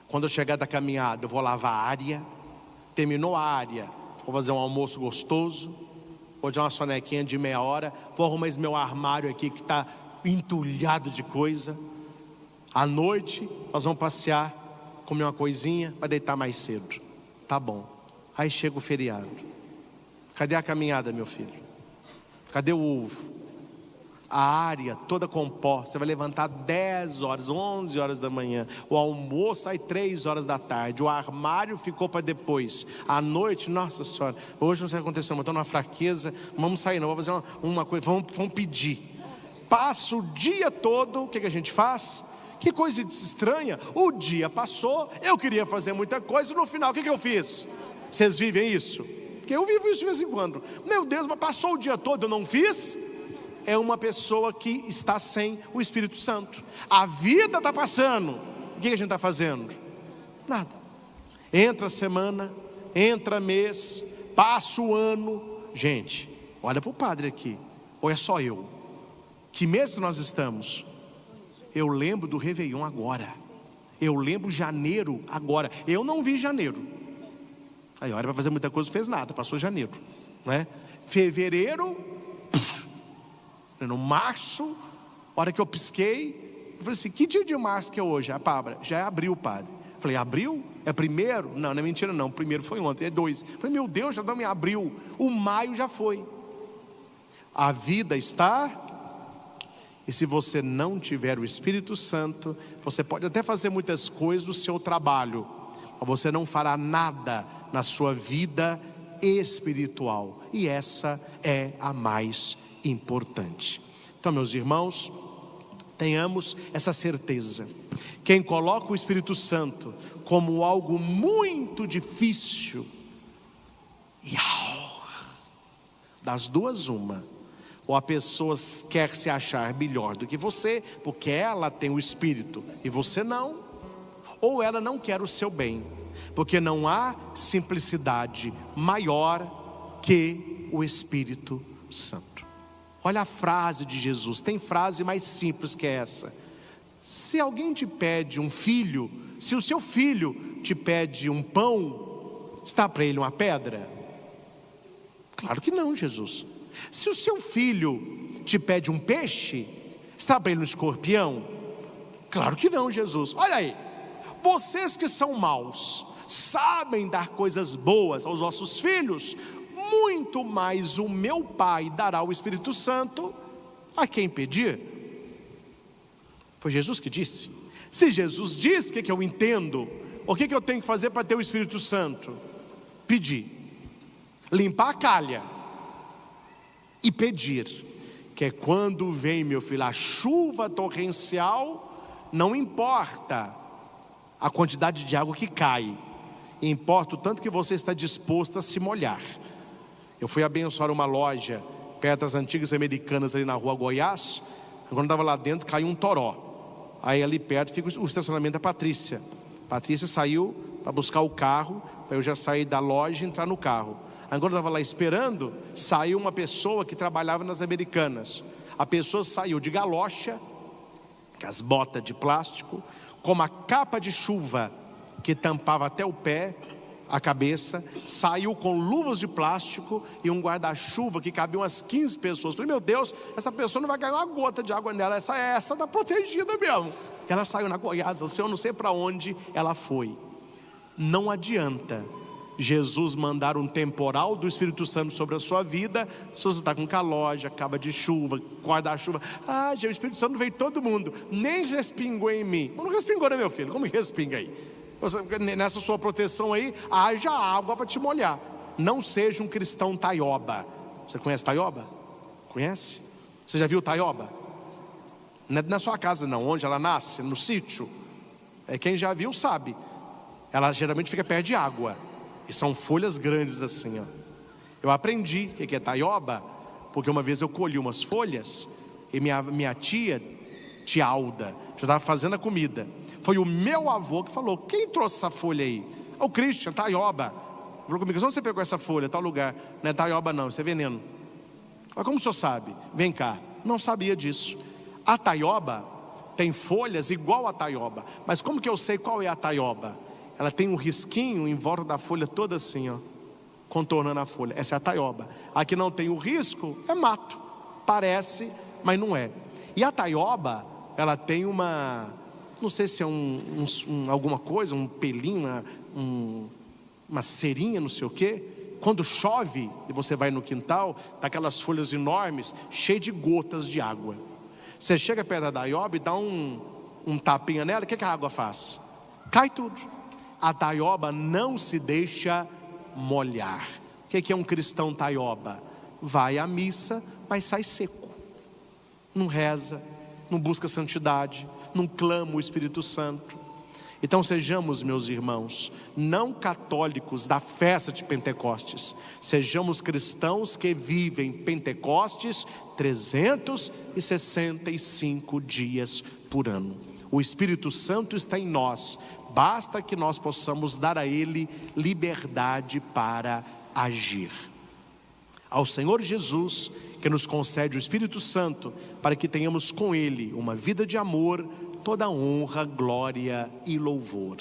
Quando eu chegar da caminhada, eu vou lavar a área. Terminou a área, vou fazer um almoço gostoso, vou dar uma sonequinha de meia hora, vou arrumar esse meu armário aqui que está entulhado de coisa. À noite nós vamos passear, comer uma coisinha para deitar mais cedo. Tá bom. Aí chega o feriado. Cadê a caminhada, meu filho? Cadê o ovo? A área toda com pó. Você vai levantar 10 horas, 11 horas da manhã. O almoço sai 3 horas da tarde. O armário ficou para depois. À noite, nossa senhora, hoje não sei o que aconteceu, mas estou numa fraqueza. Não vamos sair não, vamos fazer uma coisa, vamos pedir. Passa o dia todo, o que a gente faz? Que coisa estranha. O dia passou, eu queria fazer muita coisa, no final o que eu fiz? Vocês vivem isso? Porque eu vivo isso de vez em quando. Meu Deus, mas passou o dia todo, eu não fiz? É uma pessoa que está sem o Espírito Santo. A vida está passando. O que a gente está fazendo? Nada. Entra a semana, entra mês, passa o ano. Gente, olha para o padre aqui. Ou é só eu? Que mês que nós estamos? Eu lembro do Réveillon agora. Eu lembro janeiro agora. Eu não vi janeiro. Aí olha, para fazer muita coisa não fez nada. Passou janeiro, né? Fevereiro... No março, hora que eu pisquei, eu falei assim: que dia de março que é hoje? A Pabra, já é abril, padre. Eu falei: abril? É primeiro? Não, não é mentira não, o primeiro foi ontem, é 2. Eu falei: meu Deus, já estamos em abril. O maio já foi. A vida está. E se você não tiver o Espírito Santo, você pode até fazer muitas coisas no seu trabalho, mas você não fará nada na sua vida espiritual. E essa é a mais importante. Então, meus irmãos, tenhamos essa certeza. Quem coloca o Espírito Santo como algo muito difícil, das duas uma: ou a pessoa quer se achar melhor do que você, porque ela tem o Espírito e você não, ou ela não quer o seu bem, porque não há simplicidade maior que o Espírito Santo. Olha a frase de Jesus, tem frase mais simples que essa: se alguém te pede um filho, se o seu filho te pede um pão, está para ele uma pedra? Claro que não, Jesus. Se o seu filho te pede um peixe, está para ele um escorpião? Claro que não, Jesus. Olha aí, vocês que são maus, sabem dar coisas boas aos vossos filhos, muito mais o meu Pai dará o Espírito Santo a quem pedir. Foi Jesus que disse. Se Jesus diz, o que eu entendo? O que eu tenho que fazer para ter o Espírito Santo? Pedir, limpar a calha e pedir. Que é quando vem, meu filho, a chuva torrencial, não importa a quantidade de água que cai, importa o tanto que você está disposto a se molhar. Eu fui abençoar uma loja perto das antigas Americanas, ali na rua Goiás. Quando eu estava lá dentro, caiu um toró. Aí ali perto fica o estacionamento da Patrícia. Patrícia saiu para buscar o carro, para eu já sair da loja e entrar no carro. Aí quando eu estava lá esperando, saiu uma pessoa que trabalhava nas Americanas. A pessoa saiu de galocha, com as botas de plástico, com uma capa de chuva que tampava até o pé, a cabeça, saiu com luvas de plástico e um guarda-chuva que cabia umas 15 pessoas. Falei, meu Deus, essa pessoa não vai cair uma gota de água nela, essa está protegida mesmo. Ela saiu na Goiás, assim, eu não sei para onde ela foi. Não adianta Jesus mandar um temporal do Espírito Santo sobre a sua vida, se você está com caloja, capa de chuva, guarda-chuva. Ah, o Espírito Santo veio todo mundo, nem respingou em mim. Não respingou, né, meu filho? Como que respinga aí? Nessa sua proteção aí, haja água para te molhar. Não seja um cristão taioba. Você conhece taioba? Conhece? Você já viu taioba? Não é na sua casa não, onde ela nasce, no sítio. Quem já viu sabe. Ela geralmente fica perto de água. E são folhas grandes assim, ó. Eu aprendi o que é taioba, porque uma vez eu colhi umas folhas e minha tia Alda, já estava fazendo a comida. Foi o meu avô que falou, quem trouxe essa folha aí? O Christian, taioba. Falou comigo, onde você pegou essa folha, tal lugar? Não é taioba não, isso é veneno. Mas como o senhor sabe? Vem cá, não sabia disso. A taioba tem folhas igual a taioba. Mas como que eu sei qual é a taioba? Ela tem um risquinho em volta da folha toda assim, ó, contornando a folha. Essa é a taioba. A que não tem o risco é mato. Parece, mas não é. E a taioba, ela tem uma, não sei se é alguma coisa, um pelinho, uma cerinha, não sei o quê. Quando chove e você vai no quintal, tá aquelas folhas enormes, cheias de gotas de água. Você chega perto da taioba e dá um tapinha nela, o que a água faz? Cai tudo. A taioba não se deixa molhar. O que é um cristão taioba? Vai à missa, mas sai seco. Não reza, não busca santidade, não clama o Espírito Santo. Então sejamos, meus irmãos, não católicos da festa de Pentecostes. Sejamos cristãos que vivem Pentecostes 365 dias por ano. O Espírito Santo está em nós. Basta que nós possamos dar a Ele liberdade para agir. Ao Senhor Jesus, que nos concede o Espírito Santo, para que tenhamos com Ele uma vida de amor, toda honra, glória e louvor.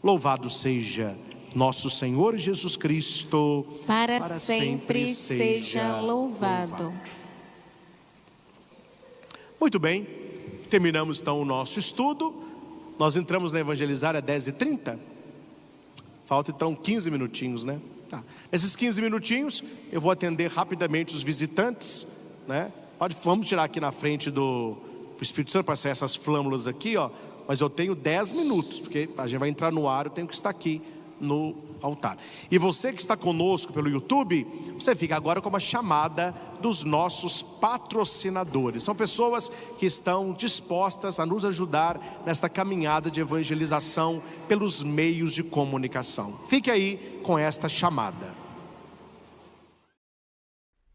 Louvado seja nosso Senhor Jesus Cristo, para sempre seja louvado. Muito bem, terminamos então o nosso estudo. Nós entramos na Evangelizar às 10h30. Falta então 15 minutinhos, né? Tá. Nesses 15 minutinhos eu vou atender rapidamente os visitantes, né? Vamos tirar aqui na frente do Espírito Santo para sair essas flâmulas aqui, ó. Mas eu tenho 10 minutos, porque a gente vai entrar no ar, eu tenho que estar aqui no altar. E você que está conosco pelo YouTube, você fica agora com uma chamada dos nossos patrocinadores. São pessoas que estão dispostas a nos ajudar nesta caminhada de evangelização pelos meios de comunicação. Fique aí com esta chamada.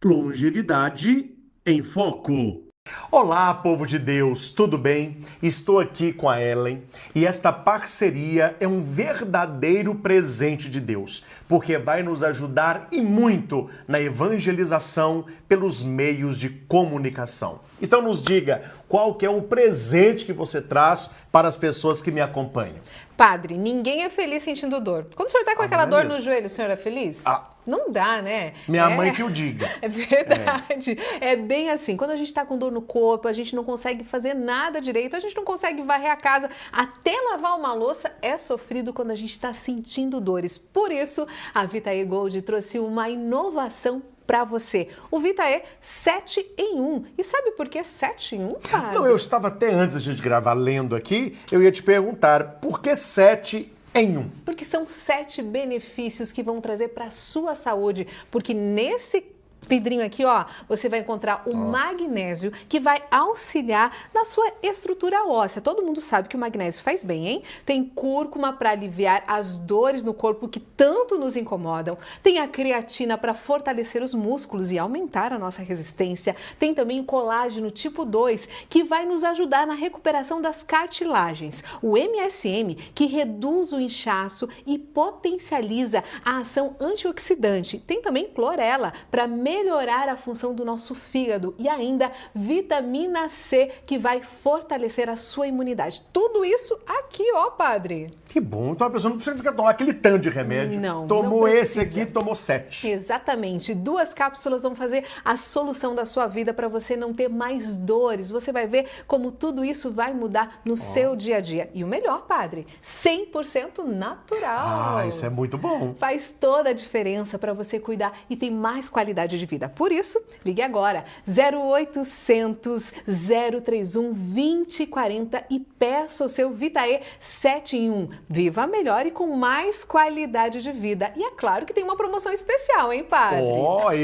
Longevidade em Foco. Olá, povo de Deus, tudo bem? Estou aqui com a Ellen e esta parceria é um verdadeiro presente de Deus, porque vai nos ajudar e muito na evangelização pelos meios de comunicação. Então nos diga, qual que é o presente que você traz para as pessoas que me acompanham? Padre, ninguém é feliz sentindo dor. Quando o senhor está com aquela dor no joelho, o senhor é feliz? Não dá, né? Minha mãe que o diga. É verdade. É bem assim. Quando a gente está com dor no corpo, a gente não consegue fazer nada direito, a gente não consegue varrer a casa, até lavar uma louça é sofrido quando a gente está sentindo dores. Por isso, a Vitae Gold trouxe uma inovação para você. O Vitae 7 em 1. E sabe por que 7 em 1, Padre? Não, eu estava até antes da gente gravar lendo aqui, eu ia te perguntar, por que 7 em 1? Porque são 7 benefícios que vão trazer para a sua saúde. Porque nesse vidrinho aqui, ó, você vai encontrar o magnésio, que vai auxiliar na sua estrutura óssea. Todo mundo sabe que o magnésio faz bem, hein? Tem cúrcuma para aliviar as dores no corpo que tanto nos incomodam. Tem a creatina para fortalecer os músculos e aumentar a nossa resistência. Tem também o colágeno tipo 2, que vai nos ajudar na recuperação das cartilagens. O MSM, que reduz o inchaço e potencializa a ação antioxidante. Tem também clorela para melhorar a função do nosso fígado e ainda vitamina C, que vai fortalecer a sua imunidade. Tudo isso aqui, ó, Padre. Que bom. Então a pessoa não precisa ficar tomando aquele tanto de remédio. Não. Tomou não esse aqui, tomou 7. Exatamente. 2 cápsulas vão fazer a solução da sua vida para você não ter mais dores. Você vai ver como tudo isso vai mudar no seu dia a dia. E o melhor, Padre, 100% natural. Isso é muito bom. Faz toda a diferença para você cuidar e ter mais qualidade de vida. Por isso, ligue agora 0800 031 2040 e peça o seu Vitae 7 em 1. Viva melhor e com mais qualidade de vida. E é claro que tem uma promoção especial, hein, Padre?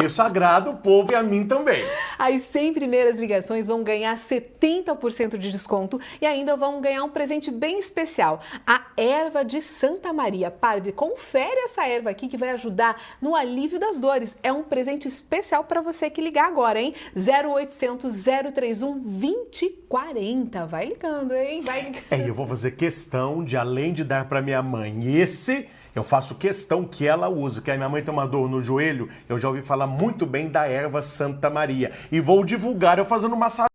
Isso agrada o povo e a mim também. As 100 primeiras ligações vão ganhar 70% de desconto e ainda vão ganhar um presente bem especial, a erva de Santa Maria. Padre, confere essa erva aqui que vai ajudar no alívio das dores. É um presente especial para você que ligar agora, hein? 0800 031 2040. Vai ligando, hein? Vai ligando. Eu vou fazer questão de, além de dar para minha mãe esse, eu faço questão que ela use, porque a minha mãe tem uma dor no joelho, eu já ouvi falar muito bem da erva Santa Maria. E vou divulgar eu fazendo massagem